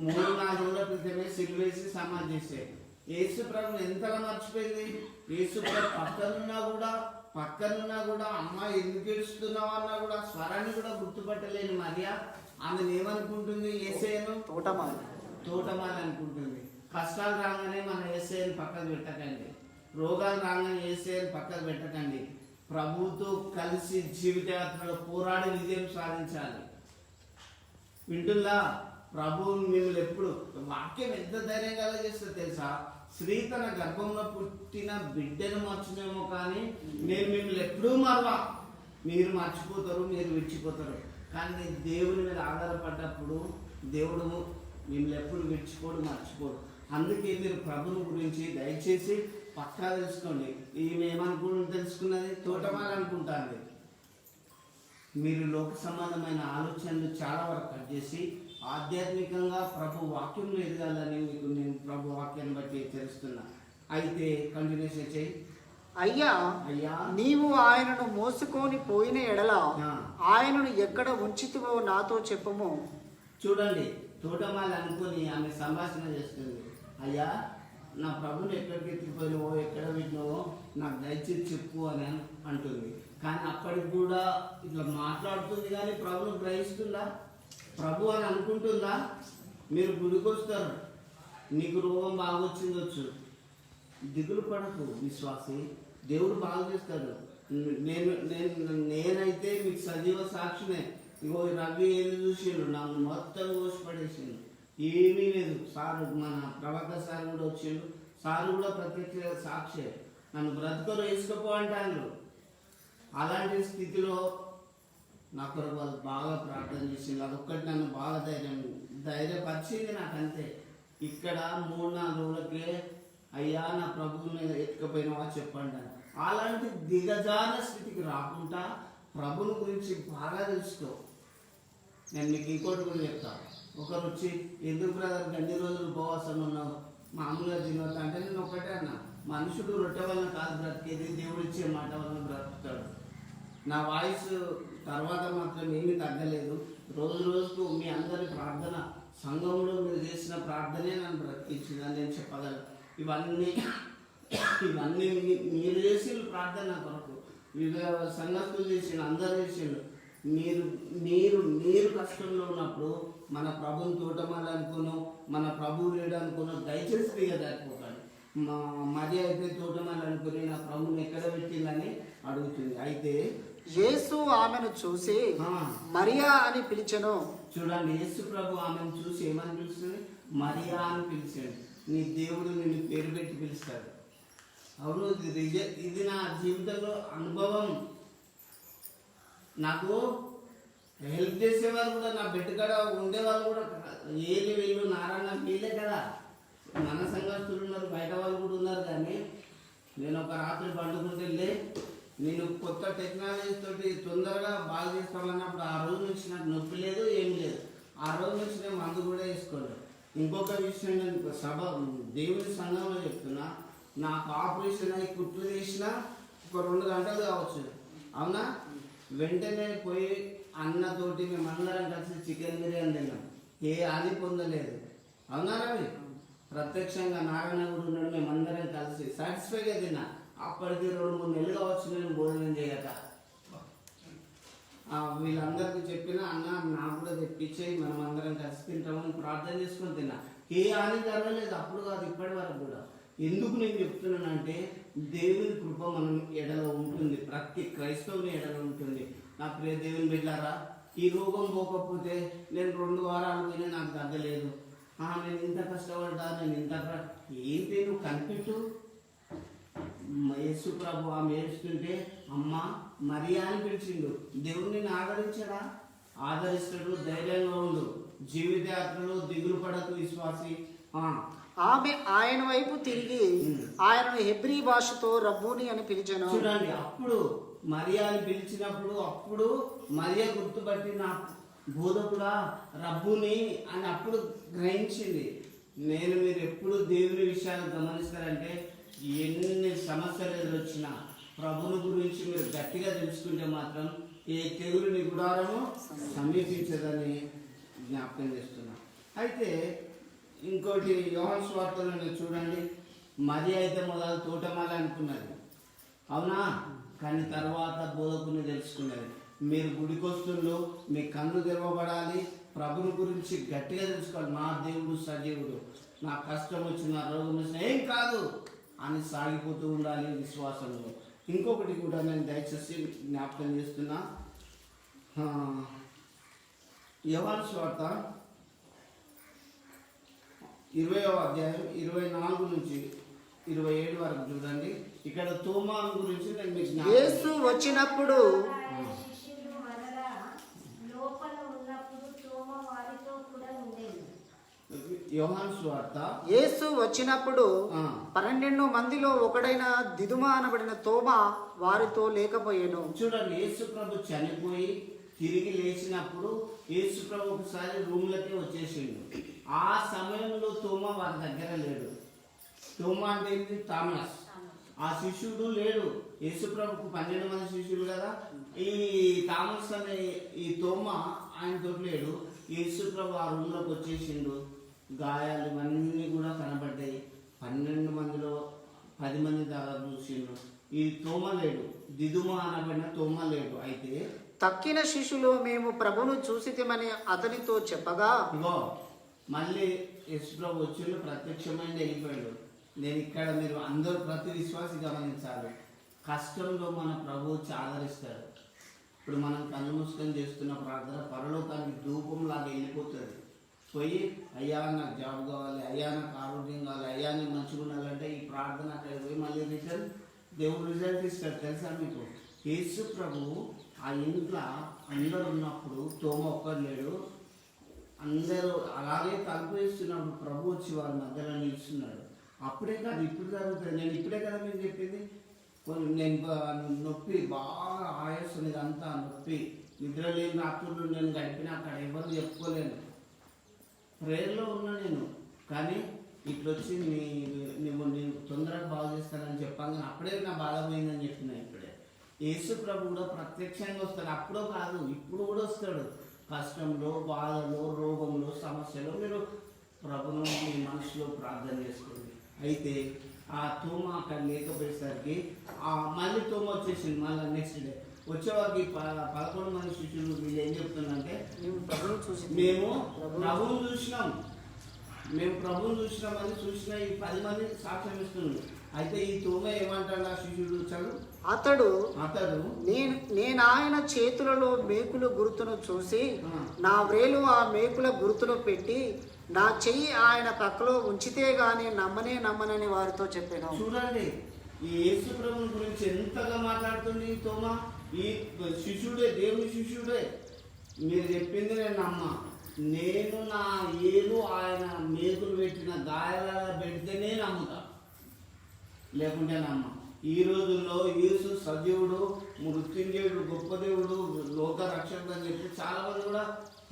3-4 రోజుల క్రితమే సిలువేసి సమాధి చేశారు. యేసు ప్రభుని ఎంతగా మర్చిపోయింది. యేసు ప్రభు పక్కనున్నా కూడా అమ్మ ఎందుకు ఏడుస్తున్నావు అన్నా కూడా స్వరాన్ని కూడా గుర్తుపట్టలేని మరియా ఆమెను ఏమనుకుంటుంది? యేసయ్యను తోటమాలి అనుకుంటుంది. కష్టాలు రాగానే మన యేసయ్యను పక్కకు పెట్టకండి, రోగాలు రాగానే యేసయ్యను పక్కకు పెట్టకండి. ప్రభుతో కలిసి జీవితయాత్రలో పోరాడి విజయం సాధించాలి. వింటుందా? ప్రభు మిమ్మల్ని ఎప్పుడు వాక్యం ఎంత ధైర్యం కలిగిస్తుంది తెలుసా? స్త్రీ తన గర్భంలో పుట్టిన బిడ్డను మర్చినేమో కానీ నేను మిమ్మల్ని ఎప్పుడూ మరవా. మీరు మర్చిపోతారు, మీరు విడిచిపోతారు, కానీ దేవుని మీద ఆధారపడ్డప్పుడు దేవుడు మిమ్మల్ని ఎప్పుడు విడిచిపోడు, మర్చిపోడు. అందుకే మీరు ప్రభుని గురించి దయచేసి పక్కా తెలుసుకోండి. ఈమె తెలుసుకున్నది తోటమాలి అనుకుంటాను. మీరు లోక సంబంధమైన ఆలోచనలు చాలా వరకు కట్ చేసి ఆధ్యాత్మికంగా ప్రభు వాక్యంలో ఎదగాలని మీకు నేను ప్రభు వాక్యాన్ని బట్టి తెలుస్తున్నా. అయితే కంటిన్యూషన్ చేయి. అయ్యా నీవు ఆయనను మోసుకొని పోయిన ఎడల ఆయనను ఎక్కడ ఉంచితివో నాతో చెప్పుము. చూడండి, తోటమాలి అనుకొని ఆమె సంభాషణ చేస్తుంది. అయ్యా నా ప్రభుని ఎక్కడికి ఎత్తుకుపోయినావో ఎక్కడ పెట్టినావో నాకు దయచేసి చెప్పు అని అంటుంది. కానీ అప్పటికి కూడా ఇట్లా మాట్లాడుతుంది కానీ ప్రభుని గ్రహిస్తుందా? ప్రభు అని అనుకుంటుందా? మీరు గుడికి వస్తారు, నీకు రోగం బాగొచ్చిందొచ్చు, దిగులు పడకు విశ్వాసి, దేవుడు బాగు చేస్తాడు. నేనైతే మీకు సజీవ సాక్షినే. ఇగో రవి ఏది చూసిండు, నన్ను మొత్తం కోసిపడేసిండు, ఏమీ లేదు. సారు మన ప్రవక్త సార్ కూడా వచ్చిండు, సారు కూడా ప్రత్యక్ష సాక్షి, నన్ను బ్రతుకరు వేసుకపో అంటాను. అలాంటి స్థితిలో నా కొరకు వాళ్ళు బాగా ప్రార్థన చేసింది. అదొక్కటి నన్ను బాగా ధైర్యపరిచింది నాకు అంతే. ఇక్కడ 3-4 రోజులకే అయ్యా నా ప్రభువుని ఎత్తుకపోయినావా చెప్పండి అని. అలాంటి దిగజార స్థితికి రాకుండా ప్రభుని గురించి బాగా తెలుసుకో. నేను మీకు ఇంకోటి కూడా చెప్తాను. ఒకరు వచ్చి ఎందుకు బ్రదర్ అన్ని రోజులు ఉపవాసం ఉన్నావు, మామూలుగా తినవద్దు అంటే నేను ఒకటే అన్నా, మనుషుడు రొట్టె వలన కాదు బ్రతికేది, దేవుడు ఇచ్చే మాట వలన బ్రతుకుతాడు. నా వాయిస్ తర్వాత మాత్రం ఏమీ తగ్గలేదు. రోజు రోజుకు మీ అందరి ప్రార్థన, సంఘంలో మీరు చేసిన ప్రార్థనే నన్ను బ్రతికించిందని నేను చెప్పగలను. ఇవన్నీ మీరు చేసిన ప్రార్థన కొరకు, సంఘస్థులు చేసిన, అందరూ చేసిండు. మీరు కష్టంలో ఉన్నప్పుడు మన ప్రభుని తోటమాలనుకోను, మన ప్రభువు లేడు అనుకోను, దయచేసి దిగదారిపోతాడు. మరి అయితే తోటమాలనుకుని నా ప్రభుని ఎక్కడ పెట్టిందని అడుగుతుంది. అయితే యేసు ఆమెను చూసి మరియా అని పిలిచెను. చూడండి, యేసు ప్రభు ఆమెను చూసి ఏమని పిలుస్తుంది? మరియా అని పిలిచాడు. నీ దేవుడు నిన్ను పేరు పెట్టి పిలుస్తాడు. అవును, ఇది నా జీవితంలో అనుభవం. నాకు హెల్ప్ చేసేవారు కూడా, నా బెడ్ కాడ ఉండేవాళ్ళు కూడా వీళ్ళు నారాయణ వీళ్ళే కదా. మన సంఘస్థులు ఉన్నారు, బయట వాళ్ళు కూడా ఉన్నారు. కానీ నేను ఒక రాత్రి పండుకుంటే నేను కొత్త టెక్నాలజీ తోటి తొందరగా బాగా చేస్తామన్నప్పుడు ఆ రోజు నుంచి నాకు నొప్పి లేదు, ఏమి లేదు. ఆ రోజు నుంచి నేను మందు కూడా వేసుకోలేదు. ఇంకొక విషయం, నేను దేవుని సంఘంలో చెప్తున్నా, నాకు ఆపరేషన్ అయ్యి కుట్లు తీసినా ఒక 2 గంటలు కావచ్చు. అవునా, వెంటనే పోయి అన్నతోటి మేమందరం కలిసి చికెన్ బిర్యానీ తిన్నాం, ఏ హాని పొందలేదు. అవునా రవి? ప్రత్యక్షంగా నారాయణ కూడా ఉన్నాడు, మేమందరం కలిసి సాటిస్ఫైగా తిన్నా. అప్పటికి 2-3 నెలలు కావచ్చు నేను భోజనం చేయక. వీళ్ళందరికీ చెప్పిన అన్న నాకు కూడా తెప్పించేయి, మనం అందరం కలిసి తింటామని ప్రార్థన చేసుకొని తిన్నా. ఏ హాని జరగలేదు, అప్పుడు కాదు ఇప్పటి వరకు కూడా. ఎందుకు నేను చెప్తున్నానంటే దేవుని కృప మనం ఎడలో ఉంటుంది, ప్రతి క్రైస్తవుని ఎడలో ఉంటుంది. నా ప్రియ దేవుని బిడ్డారా, ఈ రోగం పోకపోతే నేను 2 వారాలు పోయినా నాకు తగ్గలేదు, నేను ఇంత కష్టపడ్డా, నేను ఇంత ఏంటి నువ్వు కనిపెట్టు. యేసు ప్రభు ఆమె ఏడుస్తుంటే అమ్మ మరియా అని పిలిచిండు. దేవుడిని ఆదరించడా? ఆదరిస్తాడు. ధైర్యంగా ఉండు, జీవిత యాత్రలో దిగులు పడకు విశ్వాసి. ఆమె ఆయన వైపు తిరిగి ఆయనను హెబ్రీ భాషతో రబ్బూని అని పిలిచాను. చూడండి, అప్పుడు మరియా అని పిలిచినప్పుడు అప్పుడు మరియా గుర్తుపట్టి నా బోధకుడా రబ్బూని అని అప్పుడు గ్రహించింది. మీరు ఎప్పుడు దేవుని విషయాలు గమనిస్తారంటే, ఎన్ని సమస్యలు ఎదురొచ్చినా ప్రభుని గురించి మీరు గట్టిగా తెలుసుకుంటే మాత్రం ఏ తెగులు గుడారము సమీపించదని జ్ఞాపకం చేస్తున్నా. అయితే ఇంకోటి యోహాను సువార్తలో చూడండి, మరియా అయితే మొదలు తోటమాల అనుకున్నది, అవునా? కానీ తర్వాత బోధకుని తెలుసుకున్నది. మీరు గుడికి వస్తుండ్రు, మీ కన్ను తెరవబడాలి, ప్రభుని గురించి గట్టిగా తెలుసుకోవాలి. నా దేవుడు సజీవుడు, నా కష్టం వచ్చిన రోగం వచ్చిన ఏం కాదు అని సాగిపోతూ ఉండాలి విశ్వాసంలో. ఇంకొకటి కూడా నేను దయచేసి జ్ఞాపకం చేస్తున్నా, యోహాను సువార్త 20వ అధ్యాయం 24 నుంచి 27 వరకు చూడండి. ఇక్కడ తోమాను గురించి నేను మీకు యేసు వచ్చినప్పుడు యోహాను సువార్త యేసు వచ్చినప్పుడు 12 మందిలో ఒకడైన దిదుమ అనబడిన తోమా వారితో లేకపోయాను. చూడండి, యేసు ప్రభు చనిపోయి తిరిగి లేచినప్పుడు యేసు ప్రభు ఒకసారి రూమ్లకే వచ్చేసిండు. ఆ సమయంలో తోమా వారి దగ్గర లేడు. తోమా అంటే ఏంటి? థామస్. ఆ శిష్యుడు లేడు. యేసు ప్రభుకు 12 మంది శిష్యులు కదా. ఈ థామస్ అనే ఈ తోమా ఆయనతో లేడు. యేసు ప్రభు ఆ రూమ్లోకి వచ్చేసిండు. గాయాలు ఇవన్నీ కూడా కనబడ్డాయి. 12 మందిలో 10 మంది దాదాపు చూసిండ్రు. ఈ తోమ లేడు, దిదుమ అనబడిన తోమ లేడు. అయితే తక్కిన శిష్యులు మేము ప్రభును చూసితిమని అతనితో చెప్పగా, ఇగో మళ్ళీ యేసుప్రభు వచ్చిండు, ప్రత్యక్షమైన వెళ్ళిపోయాడు. నేను ఇక్కడ మీరు అందరూ ప్రతి విశ్వాసి గమనించాలి, కష్టంలో మన ప్రభు వచ్చి ఆదరిస్తాడు. ఇప్పుడు మనం కళ్ళు మూసుకొని చేస్తున్న ప్రార్థన పరలోకానికి ధూపంలాగా వెళ్ళిపోతుంది. పోయి అయ్యా నాకు జాబ్ కావాలి, అయ్యా నాకు ఆరోగ్యం కావాలి, అయ్యా నేను మంచిగా ఉండాలంటే ఈ ప్రార్థన అక్కడ పోయి మళ్ళీ రిటర్న్ దేవుడు రిజల్ట్ ఇస్తాడు. తెలుసా మీకు? యేసు ప్రభు ఆ ఇంట్లో అందరు ఉన్నప్పుడు తోమ ఒక్కడు లేడు, అందరూ అలాగే తలుపు వేస్తున్నప్పుడు ప్రభు వచ్చి వారి మధ్యలో నిలుస్తున్నాడు. అప్పుడే కాదు ఇప్పుడు జరుగుతుంది. నేను ఇప్పుడే కదా మీకు చెప్పింది. నేను నొప్పి బాగా ఆయాసం, ఇదంతా నొప్పి, నిద్ర లేని రాత్రులు నేను గడిపిన అక్కడ ఎవరు చెప్పుకోలేను. ప్రేయర్లో ఉన్నా నేను, కానీ ఇట్లా వచ్చి నువ్వు నేను తొందరగా బాగు చేస్తానని చెప్పాను. అప్పుడే నా బాధ పోయిందని చెప్పిన. ఇప్పుడే యేసు ప్రభు కూడా ప్రత్యక్షంగా వస్తాడు. అప్పుడో కాదు, ఇప్పుడు కూడా వస్తాడు. కష్టంలో, బాధలో, రోగంలో, సమస్యలో మీరు ప్రభును మీ మనసులో ప్రార్థన చేసుకోండి. అయితే ఆ తోమ అక్కడ లేకపోయేసరికి మళ్ళీ తోమ వచ్చేసింది. మళ్ళీ నెక్స్ట్ డే వచ్చేవారికి 11 మంది శిష్యులు వీళ్ళు ఏం చెప్తున్నారంటే, మేము ప్రభువును చూసినాం, మేము ప్రభువును చూసినామని చూసిన ఈ 10 మంది సాక్ష్యం ఇస్తున్నారు. అయితే ఈ తోమ ఏమంటాడు ఆ శిష్యుడు? చదువు. అతడు నేను ఆయన చేతులలో మేకుల గుర్తును చూసి నా వ్రేలు ఆ మేకుల గుర్తులో పెట్టి నా చెయ్యి ఆయన పక్కలో ఉంచితే గాని నమ్మనని వారితో చెప్పాను. చూడండి, ఈ యేసు ప్రభుని గురించి ఎంతగా మాట్లాడుతుంది ఈ తోమ. ఈ శిష్యుడే, దేవుని శిష్యుడే. మీరు చెప్పింది నేను నమ్మ, నేను నా ఏలు ఆయన మేకులు పెట్టిన గాయాల పెడితేనే నమ్ముతా, లేకుంటే నమ్మ. ఈ రోజుల్లో యేసు సజీవుడు, మృత్యుంజయుడు, గొప్ప దేవుడు, లోక రక్షకుడు అని చెప్పి చాలా మంది కూడా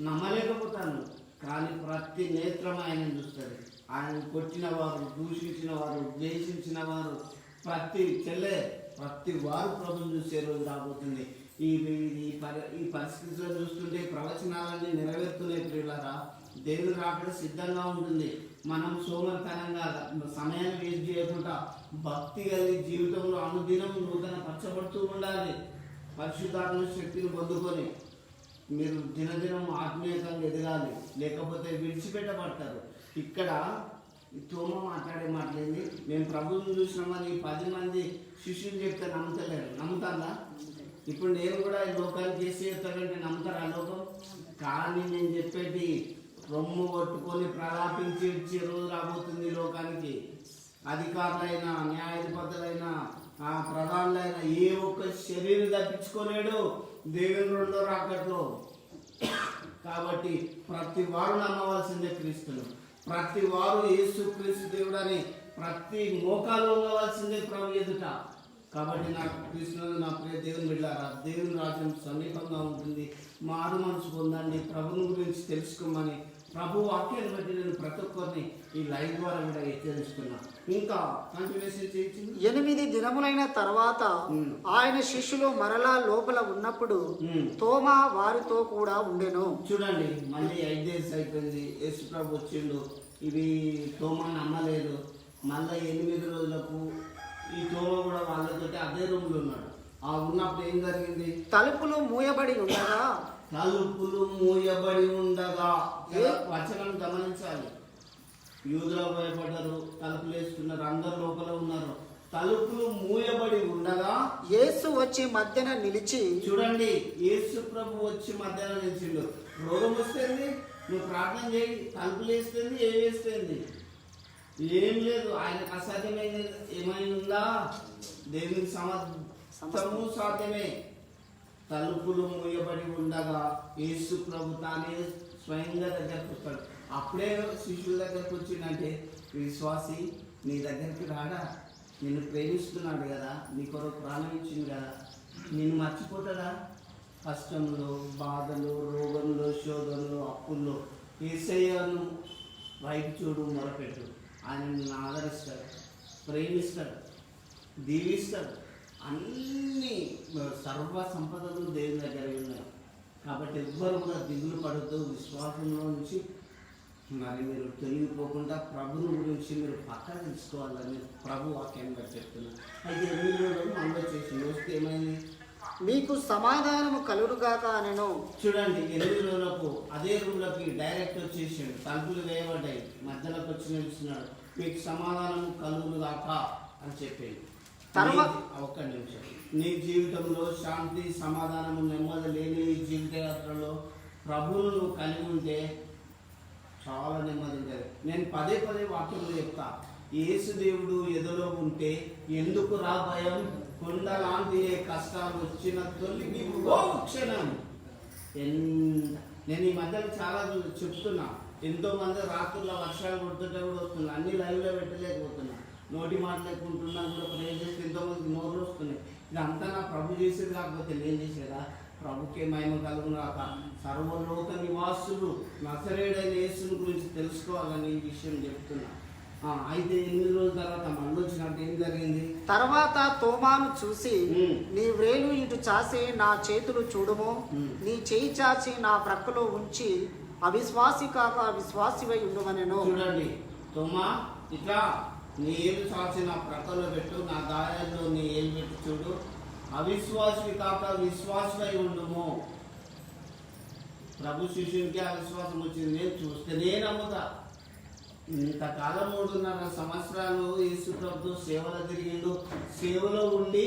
నమ్మలేకపోతాను. కానీ ప్రతి నేత్రం ఆయన చూస్తుంది. ఆయన కొట్టిన వారు, దూషించిన వారు, ద్వేషించిన వారు, ప్రతి వారు ప్రభుని చూసే రోజు రాబోతుంది. ఈ పరిస్థితిలో చూస్తుంటే ప్రవచనాలన్నీ నెరవేరుతున్నాయి. ప్రియులారా, దేవుని రాకడ సిద్ధంగా ఉంటుంది. మనం సోమరితనంగా సమయాన్ని వేస్ట్ చేయకుండా భక్తి కలిగి జీవితంలో అనుదినం నూతన పరచబడుతూ ఉండాలి. పరిశుద్ధాత్మ శక్తిని పొందుకొని మీరు దినదినం ఆత్మీయంగా ఎదగాలి, లేకపోతే విడిచిపెట్టబడతారు. ఇక్కడ తోమ మాట్లాడే మాట్లాడింది, మేము ప్రభువుని చూసినామని 10 మంది శిష్యులు చెప్తే నమ్ముతలేరు. నమ్ముతారా? ఇప్పుడు నేను కూడా ఈ లోకానికి చేసి చెప్తానంటే నమ్ముతారా లోకం? కానీ నేను చెప్పేది రొమ్ము కొట్టుకొని ప్రలాపించి ఇచ్చే రోజు రాబోతుంది లోకానికి. అధికారులైనా, న్యాయాధిపతులైనా, ప్రధానులైనా ఏ ఒక్క శరీరం తప్పించుకోలేడు దేవుని రెండో రాకట్లో. కాబట్టి ప్రతి వారు నమ్మవలసిందే క్రీస్తును, ప్రతి వారు యేసు క్రీస్తు దేవుడని ప్రతి మోకాలు ఉండవలసిందే ప్రభు ఎదుట. కాబట్టి నాకు క్రీస్తు నా ప్రియ దేవుని బిడ్డలారా, దేవుని రాజ్యం సమీపంగా ఉంటుంది. మారు మనసు పొందండి, ప్రభుని గురించి తెలుసుకోమని ప్రభు వాక్యాన్ని బట్టి నేను ప్రతి ఒక్కరిని ఈ లైవ్ ద్వారా కూడా హెచ్చరిస్తున్నా. ఇంకా కంటిన్యూషన్ చేయించి 8 దినములైన తర్వాత ఆయన శిష్యులు మరలా లోపల ఉన్నప్పుడు తోమా వారితో కూడా ఉండెను. చూడండి, మళ్ళీ 8 days అయిపోయింది. యేసు ప్రభు వచ్చిండు. ఇవి తోమా నమ్మలేదు. మళ్ళీ 8 రోజులకు ఈ తోమ కూడా వాళ్ళతో అదే రూమ్లో ఉన్నాడు. ఆ ఉన్నప్పుడు ఏం జరిగింది? తలుపులు మూయబడి ఉండగా వచనం గమనించాలి. యూదులు భయపడ్డారు, తలుపులు వేసుకున్నారు, అందరు లోపల ఉన్నారు. తలుపులు మూయబడి ఉండగా యేసు వచ్చి మధ్యన నిలిచి, చూడండి, యేసు ప్రభు వచ్చి మధ్యన నిలిచిండు. రోగం వస్తుంది, నువ్వు ప్రార్థన చేయి, తలుపులు వేస్తుంది, ఏం వేస్తుంది? ఏం లేదు. ఆయనకు అసాధ్యమైనది ఏమైందా? దేవునికి సమస్తము సాధ్యమే. తలుపులు మూయబడి ఉండగా యేసు ప్రభు తానే స్వయంగా దగ్గరకు వస్తాడు. అప్పుడే శిష్యుల దగ్గరకు వచ్చిందంటే, విశ్వాసి నీ దగ్గరికి రాడా? నిన్ను ప్రేమిస్తున్నాడు కదా, నీ కొరకు ప్రాణం ఇచ్చింది కదా, నిన్ను మర్చిపోతాడా? కష్టంలో, బాధలో, రోగంలో, శోధనలో, అప్పుల్లో యేసయ్యను వైపు చూడు, మొరపెట్టు. ఆయన నిన్ను ఆదరిస్తాడు, ప్రేమిస్తాడు, దీవిస్తాడు. అన్ని సర్వ సంపదలు దేవుని దగ్గర ఉన్నాయి. కాబట్టి ఎవ్వరు కూడా దిగులు పడుతూ విశ్వాసంలో నుంచి మరి మీరు తొలగిపోకుండా ప్రభుని గురించి మీరు పక్కన తెలుసుకోవాలని ప్రభు వాక్యాన్ని బట్టి చెప్తున్నారు. అయితే 8 రోజులు మనలో చేసి వస్తే ఏమైంది? మీకు సమాధానము కలుగుగాక అనెను. చూడండి, 8 రోజులకు అదే రూమ్లోకి డైరెక్ట్ వచ్చేసాడు. తలుపులు వేయబడ్డాయి, మధ్యలోకి వచ్చి నిలుస్తున్నాడు. మీకు సమాధానం కలుగుగాక అని చెప్పాడు. ఒక్క నిమిషం. నీ జీవితంలో శాంతి, సమాధానము, నెమ్మది లేని ఈ జీవిత యాత్రలో ప్రభువును నువ్వు కలిగి ఉంటే చాలా నెమ్మది ఉంటుంది. నేను పదే వాక్యంలో చెప్తా, యేసుదేవుడు ఎదులో ఉంటే ఎందుకు రా భయం, కొండలాంటి ఏ కష్టాలు వచ్చిన తొలిగి ఓ క్షణం. నేను ఈ మధ్యలో చాలా చెప్తున్నా, ఎంతో మంది రాత్రుల్లో వర్షాలు కొడుతుంటే కూడా వస్తున్నా, అన్ని లైవ్లో పెట్టలేకపోతున్నా, నోటి మాట లేకుంటున్నా కూడా ప్రేర్ చేస్తే ఎంతో మందికి నోరు వస్తున్నాయి. ఇదంతా నా ప్రభు చేసేది కాకపోతే నేను చేసేదా? ప్రభుకే మహిమ కలుగును గాక. సర్వలోక నివాసులు నజరేయుడైన యేసుని గురించి తెలుసుకోవాలని ఈ విషయం చెప్తున్నా. అయితే 8 రోజుల తర్వాత మళ్ళీ వచ్చినట్టు ఏం జరిగింది? తర్వాత తోమాను చూసి, నీ వ్రేలు ఇటు చాసి నా చేతులు చూడుము, నీ చేయి చాచి నా ప్రక్కలో ఉంచి అవిశ్వాసి కాక విశ్వాసివై ఉండుమనెను. చూడండి, తోమా ఇట్లా నీ ఏలు చాచి నా ప్రక్కలో పెట్టు, నా గాయాల్లో నీ ఏలు పెట్టి చూడు, అవిశ్వాసి కాక విశ్వాసివై ఉండుము. ప్రభు శిష్యునికి అవిశ్వాసం వచ్చింది. నేను చూస్తేనే నమ్ముతా. ఇంతకాలం 3.5 సంవత్సరాలు యేసు ప్రభుతో సేవలో తిరిగిండు. సేవలో ఉండి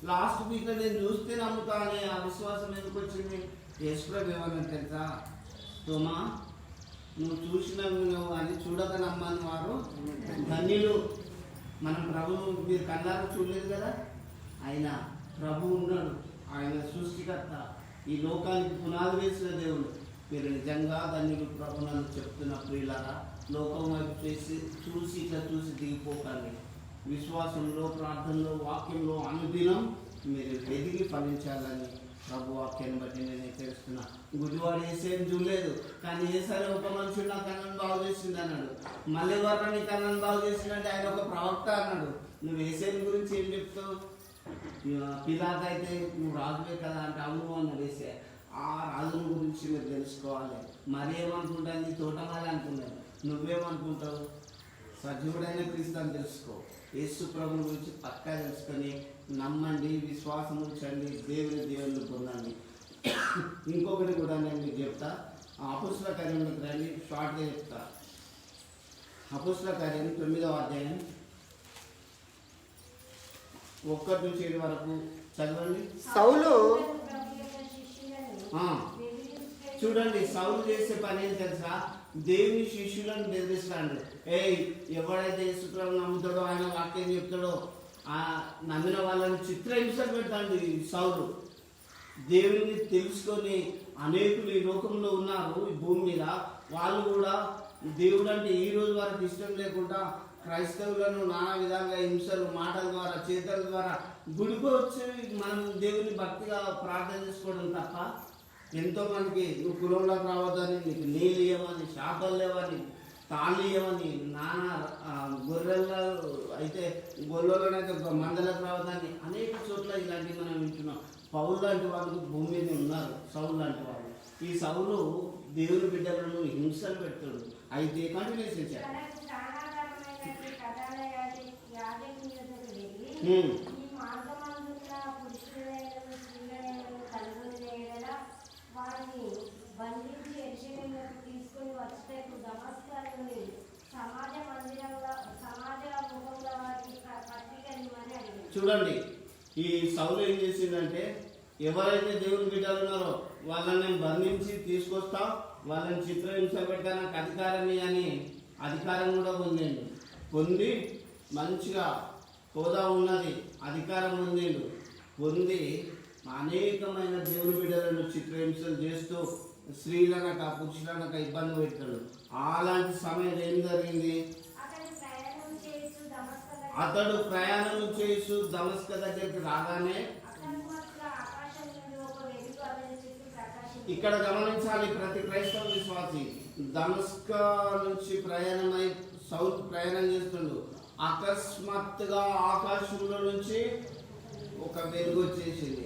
లాస్ట్ వీక్లో నేను చూస్తే నమ్ముతా అనే అవిశ్వాసం ఎందుకు వచ్చింది? యేసు ప్రభు ఏమన్నా తెలుసా? తోమా, నువ్వు చూసినావు అని చూడక నమ్మని వారు ధన్యులు. మనం ప్రభువు మీరు కన్నారా చూడలేదు కదా. ఆయన ప్రభు ఉన్నాడు, ఆయన సృష్టికర్త, ఈ లోకానికి పునాది వేసిన దేవుడు. మీరు నిజంగా ధన్యులు ప్రభు నన్ను చెప్తున్న ప్రియులారా. లోకం వైపు చూసి ఇట్లా చూసి దిగిపోకండి. విశ్వాసంలో, ప్రార్థనలో, వాక్యంలో అనుదినం మీరు ఎదిగి ఫలించాలని ప్రభు వాక్యాన్ని బట్టి నేను హెచ్చరిస్తున్నా. గుడివాడు ఏసేం చూడలేదు, కానీ ఏసారి ఒక మనుషుడు నా కన్నను బాగు చేసింది అన్నాడు. మళ్ళీ ఎవరు నీ కన్నను బాగు చేసిందంటే ఆయన ఒక ప్రవక్త అన్నాడు. నువ్వు ఏసేని గురించి ఏం చెప్తావు? పిలాకైతే నువ్వు రాజువే కదా అంటే అవును అన్నాడు ఏసే. ఆ రాజుల గురించి మీరు తెలుసుకోవాలి. మరి ఏమనుకుంటాను? తోటమాలి అనుకున్నాను. నువ్వేమనుకుంటావు? సజీవుడైన క్రీస్తు అని తెలుసుకో. యేసు ప్రభు గురించి పక్కా తెలుసుకొని నమ్మండి, విశ్వాసం ఉంచండి, దేవుని పొందండి. ఇంకొకటి కూడా నేను మీకు చెప్తా. అపోస్తల కార్యంలోకి రండి, షార్ట్గా చెప్తా. అపోస్తల కార్యం 9వ అధ్యాయం 1 నుంచి 7 వరకు చదవండి. సౌలు చూడండి, సౌలు చేసే పని ఏం తెలుసా? దేవుని శిష్యులను బెదిరిస్తాడు. ఎవడైతే యేసుప్రభువుని నమ్ముతాడో, ఆయన వాక్యం చెప్తాడో, ఆ నమ్మిన వాళ్ళని చిత్రహింసలు పెడతాడు ఈ సౌలు. దేవుని తెలుసుకొని అనేకులు ఈ లోకంలో ఉన్నారు, ఈ భూమి మీద. వాళ్ళు కూడా దేవుడు అంటే ఈ రోజు వరకు ఇష్టం లేకుండా క్రైస్తవులను నానా విధాలుగా హింసలు, మాటల ద్వారా, చేతల ద్వారా గుడికి వచ్చి మనం దేవుని భక్తిగా ప్రార్థన చేసుకోవడం తప్ప, ఎంతో మందికి నువ్వు కులంలోకి రావద్దని, నీకు నీళ్ళు ఇవ్వమని, శాపలు లేవని, తాళ్ళు ఇవ్వమని, నానా గొర్రెల్లో అయితే గొర్రెలనైతే మందలకు రావద్దని అనేక చోట్ల ఇలాంటివి మనం వింటున్నాం. పౌలు లాంటి వాళ్ళు భూమి మీద ఉన్నారు, సౌలు లాంటి వాళ్ళు. ఈ సౌలు దేవుని బిడ్డలను హింసలు పెడతాడు. అయితే కంటిన్యూస్ చేశారు. చూడండి, ఈ సౌలు ఏం చేసిందంటే, ఎవరైతే దేవుని బిడ్డలు ఉన్నారో వాళ్ళని బంధించి తీసుకొస్తా, వాళ్ళని చిత్రహింస పెట్టా, నాకు అధికారం అని అధికారం కూడా పొంది మంచిగా హోదా ఉన్నది, అధికారం పొంది అనేకమైన దేవుని బిడ్డలను చిత్రహింసలు చేస్తూ స్త్రీలనక పురుషులనక ఇబ్బంది పెట్టాడు. అలాంటి సమయంలో ఏం జరిగింది? అతడు ప్రయాణం చేస్తూ దమస్క దగ్గరికి రాగానే, ఇక్కడ గమనించాలి ప్రతి క్రైస్తవ విశ్వాసి, దమస్క నుంచి ప్రయాణమై సౌలు ప్రయాణం చేస్తుండు. అకస్మాత్తుగా ఆకాశంలో నుంచి ఒక వెలుగు వచ్చేసింది.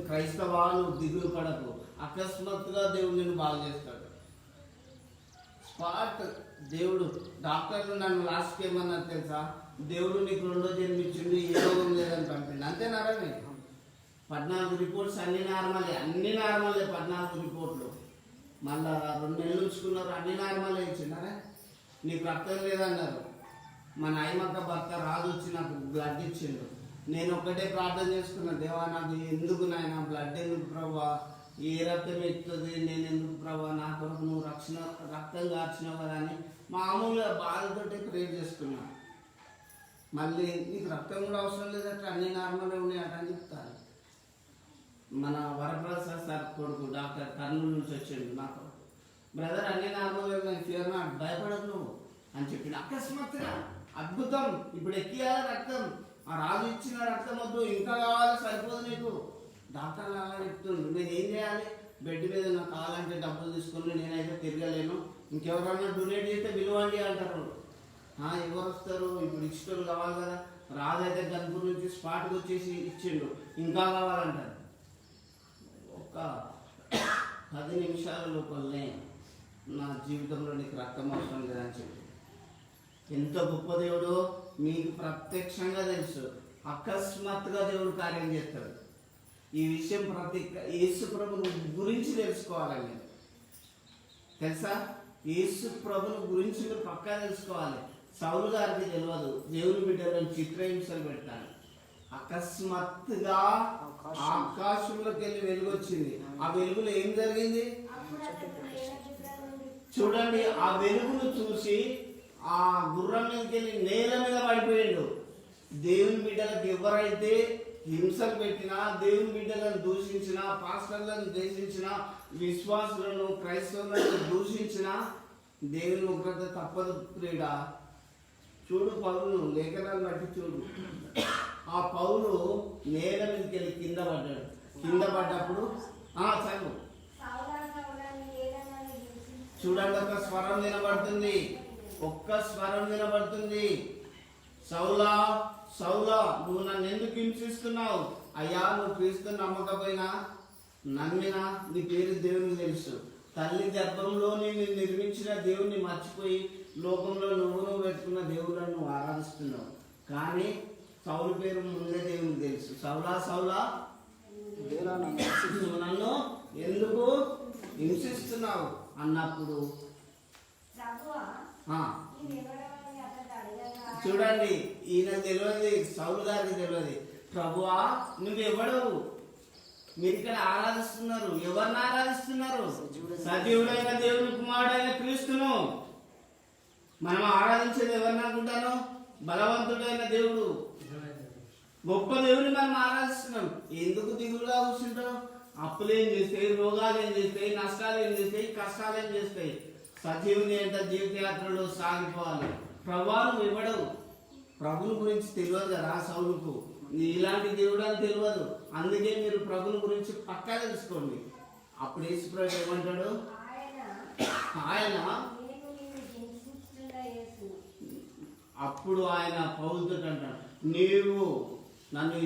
క్రైస్తవాలు దిగులు పడకు, అకస్మాత్తుగా దేవుడు నిన్ను బాగు చేస్తాడు. స్పాట్ దేవుడు. డాక్టర్లు నన్ను లాస్ట్కి ఏమన్నారు తెలుసా? దేవుడు నీకు రెండో జన్మించిండు, ఏ రోగం లేదని పంపిండు. అంతేనారా? 14 రిపోర్ట్స్ అన్ని నార్మలే, 14 రిపోర్ట్లు. మళ్ళా 2 నెలలు ఉంచుకున్నారు, అన్ని నార్మలే ఇచ్చినారా? నీకు రక్తం లేదన్నారు. మా నాయమక్క భర్త రాజు వచ్చి నాకు బ్లడ్ ఇచ్చిండు. నేను ఒక్కటే ప్రార్థన చేసుకున్నా, దేవా నాకు ఎందుకు నాయన బ్లడ్ ఎందుకు ప్రభా, ఏ రక్తం ఎక్కుతుంది, నేను ఎందుకు ప్రభా, నా కొరకు నువ్వు రక్తం కార్చినావు కదా అని మామూలుగా బాధతోటి ప్రేర్ చేసుకున్నా. మళ్ళీ నీకు రక్తం కూడా అవసరం లేదట, అన్ని నార్మల్గా ఉన్నాయట అని చెప్తాను. మన వరప్రసాద్ సార్ కొడుకు డాక్టర్ కర్నూలు నుంచి వచ్చిండు నాకు, బ్రదర్ అన్ని నార్మల్గా ఉన్నాయి, ఫియర్ నాట్, భయపడకు నువ్వు అని చెప్పిండు. అకస్మాత్తుగా అద్భుతం, ఇప్పుడు ఎక్కియాల రక్తం, ఆ రాజు ఇచ్చిన రక్తం వద్దు, ఇంకా కావాలి, సరిపోదు నీకు. డాక్టర్ అలా చెప్తుండు. నేను ఏం చేయాలి? బెడ్ మీద నాకు కావాలంటే డబ్బులు తీసుకుని నేనైతే తిరగలేను, ఇంకెవరన్నా డొనేట్ చేస్తే పిలవండి అంటారు. ఎవరు వస్తారు? ఇప్పుడు ఇష్టం కావాలి కదా. రాజు అయితే గన్పూర్ నుంచి స్పాట్కి వచ్చేసి ఇచ్చిండు, ఇంకా కావాలంటారు. ఒక 10 నిమిషాల లోపలనే నా జీవితంలో నీకు రక్తం అవసరం లేదని చెప్పి. ఎంత గొప్ప దేవుడు మీకు ప్రత్యక్షంగా తెలుసు. అకస్మాత్తుగా దేవుడు కార్యం చేస్తాడు. ఈ విషయం యేసు ప్రభుని గురించి తెలుసుకోవాలండి. తెలుసా? యేసు ప్రభుని గురించి మీరు పక్కా తెలుసుకోవాలి. సౌలు గారికి తెలియదు, దేవుని బిడ్డలను చిత్రహింసలు పెడతాను. అకస్మాత్తుగా ఆకాశంలోకి వెళ్ళి వెలుగు వచ్చింది. ఆ వెలుగులో ఏం జరిగింది చూడండి. ఆ వెలుగును చూసి ఆ గుర్రం మీదకి వెళ్ళి నేల మీద పడిపోయాడు. దేవుని బిడ్డలకు ఎవరైతే హింసలు పెట్టినా, దేవుని బిడ్డలను దూషించినా, పాస్టర్లను దూషించినా, విశ్వాసులను క్రైస్తవులను దూషించినా దేవుని ఉగ్రత తప్పదు. క్రీడా చూడు, పౌలు లేఖనాలు బట్టి చూడు. ఆ పౌలు నేల మీదకి వెళ్ళి కింద పడ్డాడు. కింద పడ్డప్పుడు చదువు చూడండి, ఒక స్వరం వినబడుతుంది, సౌలా సౌలా, నువ్వు నన్ను ఎందుకు హింసిస్తున్నావు? అయ్యా, నువ్వు క్రీస్తు నమ్మకపోయినా నమ్మినా నీ పేరు దేవునికి తెలుసు. తల్లి గర్భంలో నేను నిర్మించిన దేవుణ్ణి మర్చిపోయి లోకంలో నువ్వు పెట్టుకున్న దేవుళ్ళను నువ్వు ఆరాధిస్తున్నావు. కానీ సౌలు పేరు ముందే దేవునికి తెలుసు. సౌలా సౌలా, నువ్వు నన్ను ఎందుకు హింసిస్తున్నావు అన్నప్పుడు చూడండి, ఈయన తెలియదు, సౌలు గారికి తెలియదు. ప్రభువా నువ్వెవడవు? మీరు ఇక్కడ ఆరాధిస్తున్నారు, ఎవరిని ఆరాధిస్తున్నారు? సజీవుడైన దేవుని కుమారుడైన క్రీస్తును. మనం ఆరాధించేది ఎవరిని అనుకుంటాను? బలవంతుడైన దేవుడు, గొప్ప దేవుని మనం ఆరాధిస్తున్నాం. ఎందుకు దిగులుగా కూర్చుంటాం? అప్పులు ఏం చేస్తాయి, రోగాలు ఏం చేస్తాయి, నష్టాలు ఏం చేస్తాయి, కష్టాలు ఏం చేస్తాయి? సజీవుని అంటే జీవితయాత్రలో సాగిపోవాలి. ప్రభువా నువ్వు ఇవ్వడవు. ప్రభుని గురించి తెలియదు కదా సౌలుకు, ఇలాంటి దేవుడు అని తెలియదు. అందుకే మీరు ప్రభుని గురించి పక్కా తెలుసుకోండి. అప్పుడు యేసు ప్రభు ఏమంటాడు? ఆయన అప్పుడు ఆయన పౌలుతో అంటాడు, నీవు నన్ను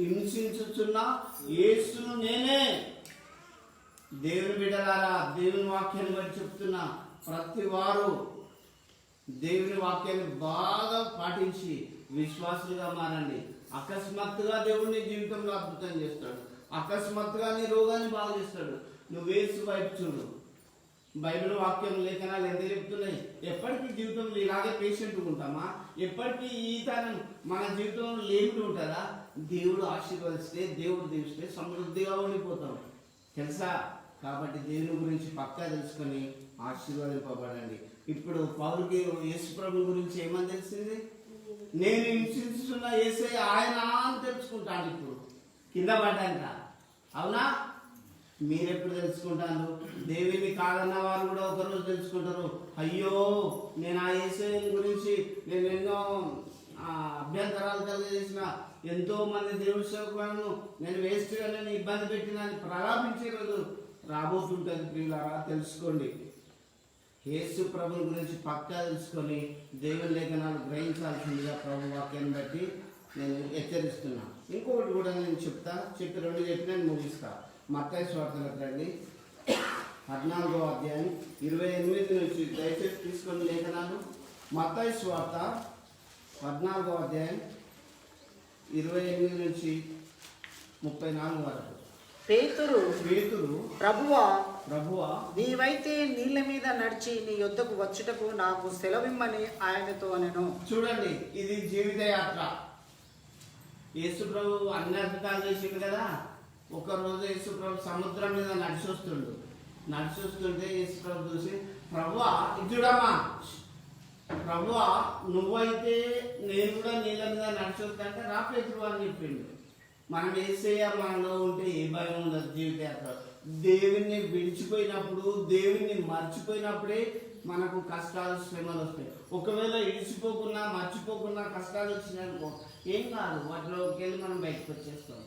హింసించుచున్న యేసును నేనే. దేవుని బిడ్డలారా, దేవుని వాక్యాన్ని బట్టి చెప్తున్నా, ప్రతి వారు దేవుని వాక్యాన్ని బాగా పాటించి విశ్వాసులుగా మారండి. అకస్మాత్తుగా దేవుడిని జీవితంలో అద్భుతం చేస్తాడు. అకస్మాత్తుగా నీ రోగాన్ని బాగు చేస్తాడు. నువ్వు యేసు వైపు చూడు. బైబిల్ వాక్యం లేఖనాలు ఎంత చెప్తున్నాయి? ఎప్పటికీ జీవితంలో ఇలాగే పేషెంట్ ఉంటామా? ఎప్పటికీ ఈ తరం మన జీవితంలో లేమిటి ఉంటుందా? దేవుడు ఆశీర్వదిస్తే, దేవుడు దీవిస్తే సమృద్ధిగా ఉండిపోతాం. తెలుసా? కాబట్టి దేవుని గురించి పక్కా తెలుసుకొని ఆశీర్వదింపబడండి. ఇప్పుడు పౌలుకి యేసు ప్రభు గురించి ఏమని తెలిసింది? నేను హింసిస్తున్న యేసయ్య ఆయన అని తెలుసుకుంటాను. ఇప్పుడు కింద పడ్డాక, అవునా? మీరెప్పుడు తెలుసుకుంటాను? దేవుని కాదన్న వారు కూడా ఒకరోజు తెలుసుకుంటారు. అయ్యో, నేను ఆ యేసయ్య గురించి నేను ఎన్నో అభ్యంతరాలు కలిగజేసిన, ఎంతో మంది దేవుని సేవకులను నేను వేస్ట్గా నేను ఇబ్బంది పెట్టిన ప్రలాపించే రోజు రాబోతుంటుంది. ప్రియులారా, తెలుసుకోండి. యేసు ప్రభుని గురించి పక్కా తెలుసుకొని దేవుని లేఖనాలు గ్రహించాల్సిందిగా ప్రభు వాక్యాన్ని బట్టి నేను హెచ్చరిస్తున్నా. ఇంకొకటి కూడా నేను చెప్పి 2 చెప్పి నేను ముగిస్తా. మత్తయి సువార్తలోకి రండి. 14వ అధ్యాయం 28 నుంచి దయచేసి తీసుకొని లేఖనాలు. మత్తయి సువార్త 14వ అధ్యాయం 28 నుంచి 34 వరకు. పేతురు ప్రభువా నీవైతే నీళ్ళ మీద నడిచి నీ యొద్దకు వచ్చుటకు నాకు సెలవిమ్మని ఆయనతో అనెను. చూడండి, ఇది జీవిత యాత్ర. యేసు ప్రభు అన్ని అద్భుతాలు చేసిండు కదా. ఒకరోజు యేసు ప్రభు సముద్రం మీద నడిచొస్తుంటే యేసు ప్రభు చూసి, ప్రభువా ఇచ్చుడమ్మా, ప్రభువా నువ్వైతే నేను కూడా నీళ్ళ మీద నడిచొస్తుంటే రా పేతురు అని చెప్పిండు. మనం యేసయ్య మనలో ఉంటే ఏ భయం ఉండదు. జీవిత యాత్ర దేవుణ్ణి విడిచిపోయినప్పుడు, దేవుణ్ణి మర్చిపోయినప్పుడే మనకు కష్టాలు శ్రమలు వస్తాయి. ఒకవేళ ఇడిచిపోకున్నా మర్చిపోకున్నా కష్టాలు వచ్చినాయనుకో ఏం కాదు, వాటిలోకి వెళ్ళి మనం బయటకు వచ్చేస్తాం.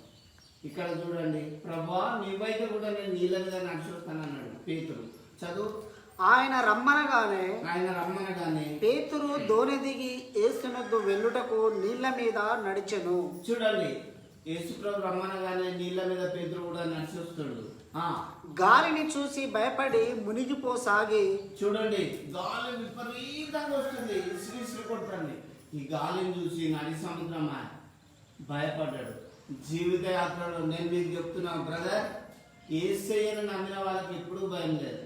ఇక్కడ చూడండి, ప్రభువా నీవైతే కూడా నేను నీళ్ళ మీద నడిచొస్తానన్నాడు పేతురు. చదువు. ఆయన రమ్మనగానే పేతురు దోణి దిగి యేసునొద్దు వెళ్ళుటకు నీళ్ళ మీద నడిచెను. చూడండి, యేసు ప్రభు రమ్మనగానే నీళ్ళ మీద పేతురు కూడా నడిచొస్తాడు. గాలిని చూసి భయపడి మునిగిపోసాగి. చూడండి, గాలి విపరీతంగా వస్తుంది, ఇసురు కొడుతుంది. ఈ గాలిని చూసి నడి సముద్రమా భయపడ్డాడు. జీవిత యాత్రలో నేను మీకు చెప్తున్నాను బ్రదర్, యేసయ్యను నమ్మిన వాళ్ళకి ఎప్పుడూ భయం లేదు,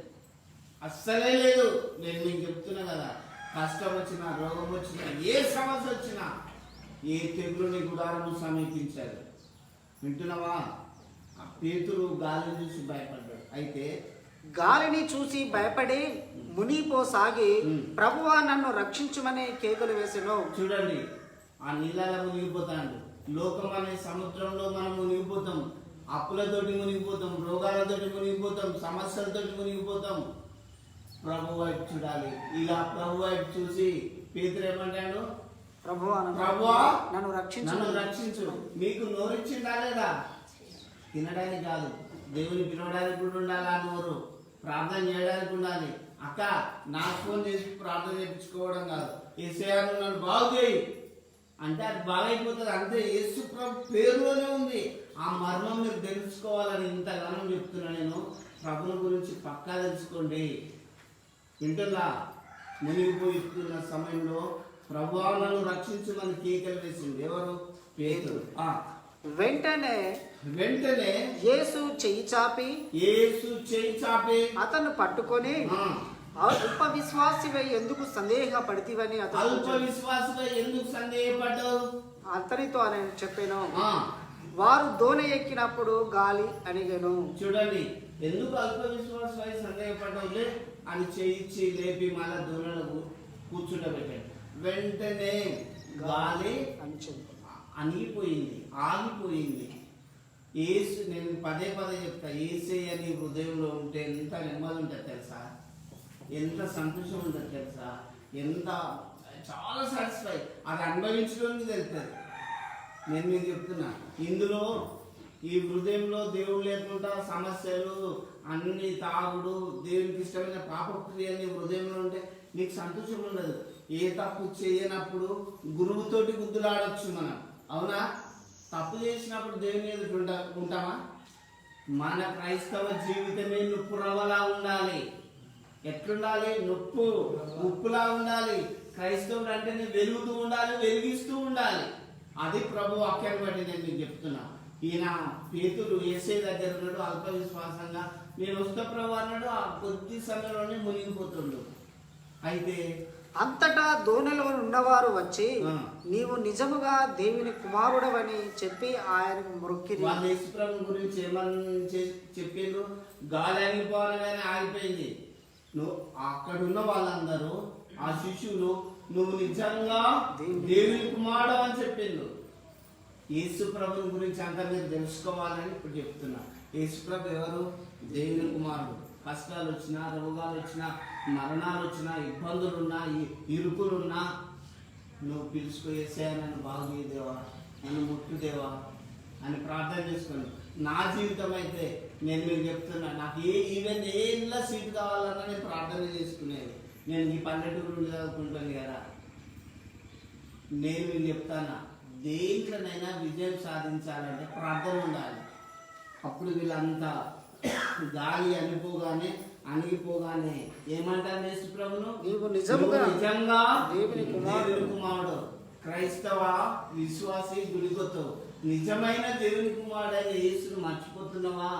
అస్సలే లేదు. నేను మీకు చెప్తున్నా కదా, కష్టం వచ్చినా, రోగం వచ్చినా, ఏ సమస్య వచ్చినా, ఏ తెగులుని గుడారము సమీపించారు. వింటున్నావా? ఆ పేతురు గాలిని చూసి భయపడ్డాడు. అయితే గాలిని చూసి భయపడి మునిగిపోసాగి ప్రభువా నన్ను రక్షించుమని కేకలు వేసెను. చూడండి, ఆ నీళ్ళలో మునిగిపోతాడు. లోకం అనే సముద్రంలో మనం మునిగిపోతాం. అప్పులతోటి మునిగిపోతాం, రోగాలతోటి మునిగిపోతాం, సమస్యలతోటి మునిగిపోతాం. ప్రభు వైపు చూడాలి. ఇలా ప్రభు వైపు చూసి పేతురు ఏమంటాడు? ప్రభువా నన్ను రక్షించు. మీకు నోరిచ్చిందా లేదా? తినడానికి కాదు, దేవుని పిలవడానికి కూడా ఉండాలి. నోరు ప్రార్థన చేయడానికి ఉండాలి. అక్క నాకు ఫోన్ చేసి ప్రార్థన చేయించుకోవడం కాదు, యేసయ్య నన్ను బాగు చేయి అంటే అది బాగైపోతుంది అంతే. యేసు ప్రభు పేరులోనే ఉంది. ఆ మర్మం మీరు తెలుసుకోవాలని ఇంతగానం చెప్తున్నా నేను. ప్రభుల గురించి పక్కా తెలుసుకోండి. వింటున్నా? మునిగిపోతున్న సమయంలో ప్రభువా నన్ను రక్షించమని కేకలు వేసింది. ఎవరు? పేతురు. వెంటనే యేసు చెయ్యి చాపి అతను పట్టుకొని అల్ప విశ్వాసివై ఎందుకు సందేహపడితివని అతనితో అని చెప్పాను. వారు దోణి ఎక్కినప్పుడు గాలి అణిగెను. చూడండి, ఎందుకు అల్ప విశ్వాసమై సందేహపడ్డావులే అని చేయించి లేపి మళ్ళా దోణలకు కూర్చుండబెట్టాడు. వెంటనే గాలి అణిగిపోయింది, ఆగిపోయింది. ఏసు, నేను పదే చెప్తా, యేసయ్య నీ హృదయంలో ఉంటే ఎంత నెమ్మది ఉంటుంది తెలుసా, ఎంత సంతోషం ఉంటుంది తెలుసా, ఎంత చాలా సాటిస్ఫై. అది అనుభవించడానికి తెలుస్తుంది. నేను మీకు చెప్తున్నా, ఇందులో ఈ హృదయంలో దేవుడు లేకుండా సమస్యలు అన్ని, తాగుడు, దేవునికి ఇష్టమైన పాపక్రియని హృదయంలో ఉంటే నీకు సంతోషం ఉండదు. ఏ తప్పు చేయనప్పుడు గురువుతోటి గుద్దులాడొచ్చు మనం, అవునా? తప్పు చేసినప్పుడు దేవుని ఎదుట ఉంటామా? మన క్రైస్తవ జీవితమే నొప్పు రవ్వలా ఉండాలి. ఎట్లుండాలి? నొప్పు ఉప్పులా ఉండాలి. క్రైస్తవుడు అంటేనే వెలుగుతూ ఉండాలి, వెలిగిస్తూ ఉండాలి. అది ప్రభు వాక్యాన్ని బట్టి నేను మీకు చెప్తున్నా. ఈయన పేతురు యేసయ్య దగ్గర ఉన్నాడు, అల్ప విశ్వాసంగా నేను వస్తా ప్రభు అన్నాడు. ఆ కొద్ది సమయంలోనే మునిగిపోతుండు. అయితే అంతటా దోణిలో ఉన్నవారు వచ్చి నీవు నిజముగా దేవుని కుమారుడవని చెప్పి ఆయనకు మొక్కిరి. వాళ్ళ యేసు ప్రభు గురించి ఏమని చెప్పిండ్రు? గాలి ఆగిపోవాలని ఆగిపోయింది. నువ్వు అక్కడున్న వాళ్ళందరూ, ఆ శిష్యులు, నువ్వు నిజంగా దేవుని కుమారుడు అని చెప్పిండు. యేసు ప్రభుని గురించి అంతా మీరు తెలుసుకోవాలని ఇప్పుడు చెప్తున్నా. యేసు ప్రభు ఎవరు? దేవుని కుమారుడు. కష్టాలు వచ్చినా, రోగాలు వచ్చినా, మరణాలు వచ్చినా, ఇబ్బందులున్నా, ఇరుకులున్నా నువ్వు పిలుచుకో, యేసయ్య నన్ను బాగు చేయదేవా, నన్ను ముట్టుదేవా అని ప్రార్థన చేసుకోండి. నా జీవితం అయితే నేను మీకు చెప్తున్నా, నాకు ఈవెన్ ఏ ఇళ్ళ సీట్ కావాలన్నా నేను ప్రార్థన చేసుకునేది. నేను ఈ పల్లెటూరు చదువుకుంటాను కదా, నేను మీకు చెప్తానా, దేంట్లోనైనా విజయం సాధించాలంటే ప్రార్థన ఉండాలి. అప్పుడు వీళ్ళంతా గాలి అనిపోగానే అణిగిపోగానే ఏమంటారు యేసు ప్రభును? నీవు నిజముగా నిజంగా దేవుని కుమారుడు. దేవుని కుమారుడు. క్రైస్తవ విశ్వాసి గుడికొత్తు నిజమైన దేవుని కుమారుడైన యేసును మర్చిపోతున్నావా?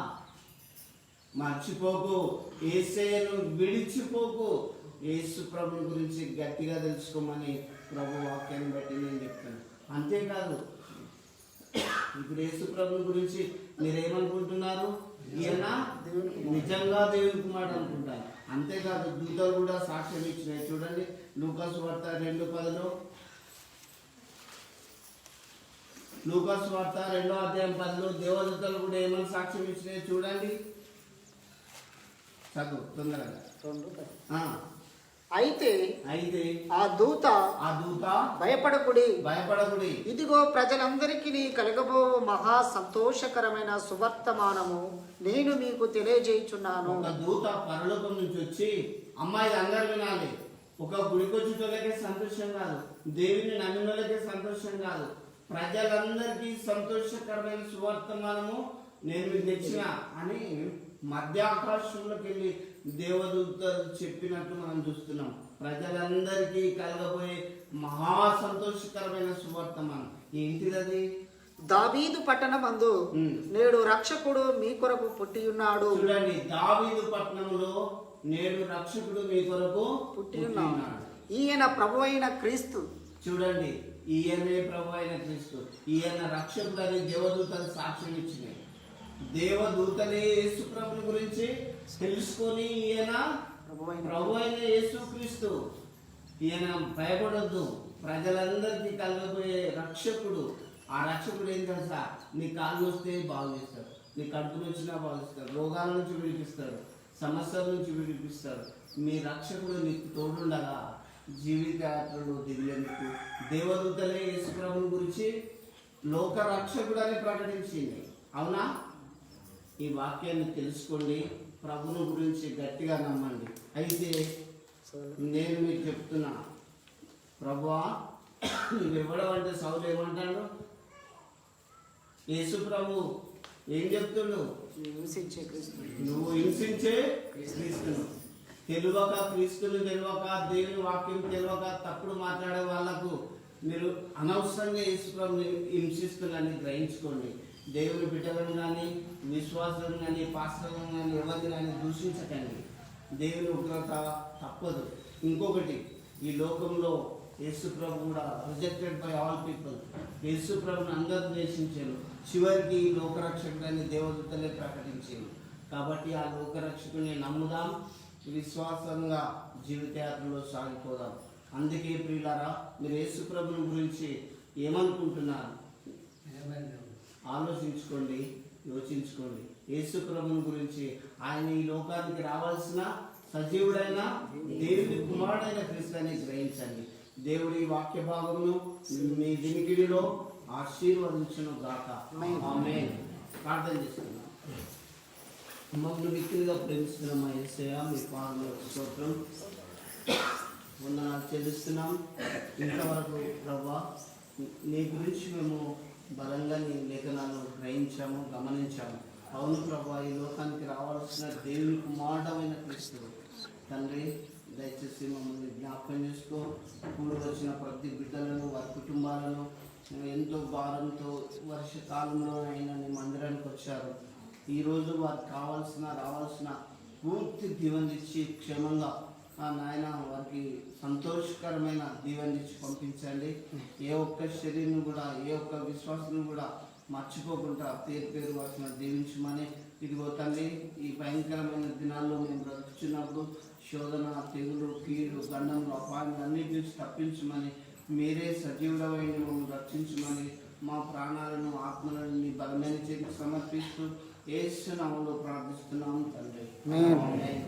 మర్చిపోకు. యేసయ్యను విడిచిపోకు. యేసు ప్రభు గురించి గట్టిగా తెలుసుకోమని ప్రభు వాక్యాన్ని బట్టి నేను చెప్తాను. అంతేకాదు, ఇప్పుడు యేసు ప్రభు గురించి మీరేమనుకుంటున్నారు? ఈయన నిజంగా దేవుని కుమారుడు అనుకుంటారు. అంతేకాదు, దూతలు కూడా సాక్ష్యం ఇచ్చినాయి. చూడండి లూకాసు వార్త 2:10. లూకాసు వార్త 2వ అధ్యాయం 10లో దేవదూతలు కూడా ఏమని సాక్ష్యం ఇచ్చినాయి చూడండి. చదువు తొందరగా. అయితే ఆ దూత భయపడకుడి, ఇదిగో ప్రజలందరికీ కలగబో మహా సంతోషకరమైన సువర్తమానము నేను మీకు తెలియజేయుచున్నాను. ఒక దూత పరలోకం నుంచి వచ్చి, అమ్మాయి అందరు వినాలి, ఒక గుడికొచ్చేటోళ్ళకే సంతోషం కాదు, దేవుని నమ్మిన వాళ్ళకే సంతోషం కాదు, ప్రజలందరికీ సంతోషకరమైన సువర్తమానము నేను మీకు తెచ్చిన అని మధ్యాకాశంలోకి వెళ్ళి దేవదూతలు చెప్పినట్టు మనం చూస్తున్నాం. ప్రజలందరికీ కలగబోయే మహా సంతోషకరమైన సువర్తమానం ఏంటిది? దావీదు పట్టణమందు నేడు రక్షకుడు మీ కొరకు పుట్టి ఉన్నాడు. చూడండి, దావీదు పట్టణంలో నేడు రక్షకుడు మీ కొరకు పుట్టి ఉన్నాడు. ఈయన ప్రభు అయిన క్రీస్తు. చూడండి, ఈయనే ప్రభు అయిన క్రీస్తు, ఈయన రక్షకుడు అని దేవదూతలు సాక్ష్యం ఇచ్చినాయి. దేవదూతలే యేసు ప్రభుని గురించి తెలుసుకొని ఈయన ప్రభు అయిన యేసు క్రీస్తు, ఈయన భయపడొద్దు, ప్రజలందరికీ కలగబోయే రక్షకుడు. ఆ రక్షకుడు ఏం తెలుసా? నీ కాళ్ళు వస్తే బాగు చేస్తాడు, నీ కడుపు వచ్చినా బాగు చేస్తాడు, రోగాల నుంచి విడిపిస్తాడు, సమస్యల నుంచి విడిపిస్తాడు. మీ రక్షకుడు నీకు తోడుండగా జీవిత యాత్రలు దివ్యందుకు దేవదూతలే యేసు ప్రభుని గురించి లోక రక్షకుడు అని ప్రకటించింది. అవునా? ఈ వాక్యాన్ని తెలుసుకోండి, ప్రభుని గురించి గట్టిగా నమ్మండి. అయితే నేను మీకు చెప్తున్నా, ప్రభువా నువ్వు ఇవ్వడం అంటే సౌలు ఏమంటాడు? యేసు ప్రభు ఏం చెప్తుండు? నువ్వు హింసించే క్రీస్తును. తెలియక క్రీస్తును తెలియక దేవుని వాక్యం తెలియక తప్పుడు మాట్లాడే వాళ్లకు మీరు అనవసరంగా యేసు ప్రభుని హింసిస్తున్నారని గ్రహించుకోండి. దేవుని బిడ్డలను కానీ విశ్వాసం కానీ పాస్టర్లను కానీ ఎవరిని కానీ దూషించకండి. దేవుని ఉగ్రత తప్పదు. ఇంకొకటి, ఈ లోకంలో యేసు ప్రభు కూడా రిజెక్టెడ్ బై ఆల్ పీపుల్. యేసు ప్రభుని అందరూ ద్వేషించారు. చివరికి ఈ లోకరక్షకుడని దేవదూతలే ప్రకటించారు. కాబట్టి ఆ లోకరక్షకుడిని నమ్ముదాం, విశ్వాసంగా జీవితయాత్రలో సాగిపోదాం. అందుకే ప్రియులారా, మీరు యేసు ప్రభుని గురించి ఏమనుకుంటున్నారు? ఆలోచించుకోండి, యోచించుకోండి. యేసు ప్రభుని గురించి ఆయన ఈ లోకానికి రావాల్సిన సజీవుడైన దేవుని కుమారుడైన క్రీస్తుని గ్రహించండి. దేవుడి వాక్య భాగమును మీ వినికిడిలో ఆశీర్వదించును గాక. ఆమేన్. ప్రార్థన చేస్తున్నాం. మమ్మల్ని మిక్కిలిగా ప్రేమిస్తున్న మా యేసయ్య, మీ పాదములకు స్తోత్రం వందనాలు చెల్లిస్తున్నాం. ఇంతవరకు ప్రభువా నీ గురించి మేము బలంగా నీ లేఖనాలు గ్రహించాము, గమనించాము. అవును ప్రభా, ఈ లోకానికి రావాల్సిన దేవుని కుమారుడైన క్రీస్తు తండ్రి, దయచేసి మమ్మల్ని జ్ఞాపకం చేసుకో. కూడి వచ్చిన ప్రతి బిడ్డలను, వారి కుటుంబాలను ఎంతో భారంతో వర్షకాలంలో అయినా నీ మందిరానికి వచ్చారు. ఈరోజు వారికి రావాల్సిన పూర్తి దీవెనిచ్చి క్షేమంగా నాయన వారికి సంతోషకరమైన దీవెనిచ్చి పంపించండి. ఏ ఒక్క శరీరం కూడా, ఏ ఒక్క విశ్వాసం కూడా మర్చిపోకుండా పేరు వాసిన దీవించమని. ఇదిగో తండ్రి, ఈ భయంకరమైన దినాల్లో మేము బ్రతుకుతున్నప్పుడు శోధన, తెగులు, కీడు, గండములు, అపాయం అన్నిటి నుంచి తప్పించమని, మీరే సజీవుడమైన మమ్మల్ని రక్షించమని, మా ప్రాణాలను, ఆత్మలను మీ బలమైన చేతికి సమర్పిస్తూ యేసు నామములో ప్రార్థిస్తున్నాము తండ్రి. ఆమేన్.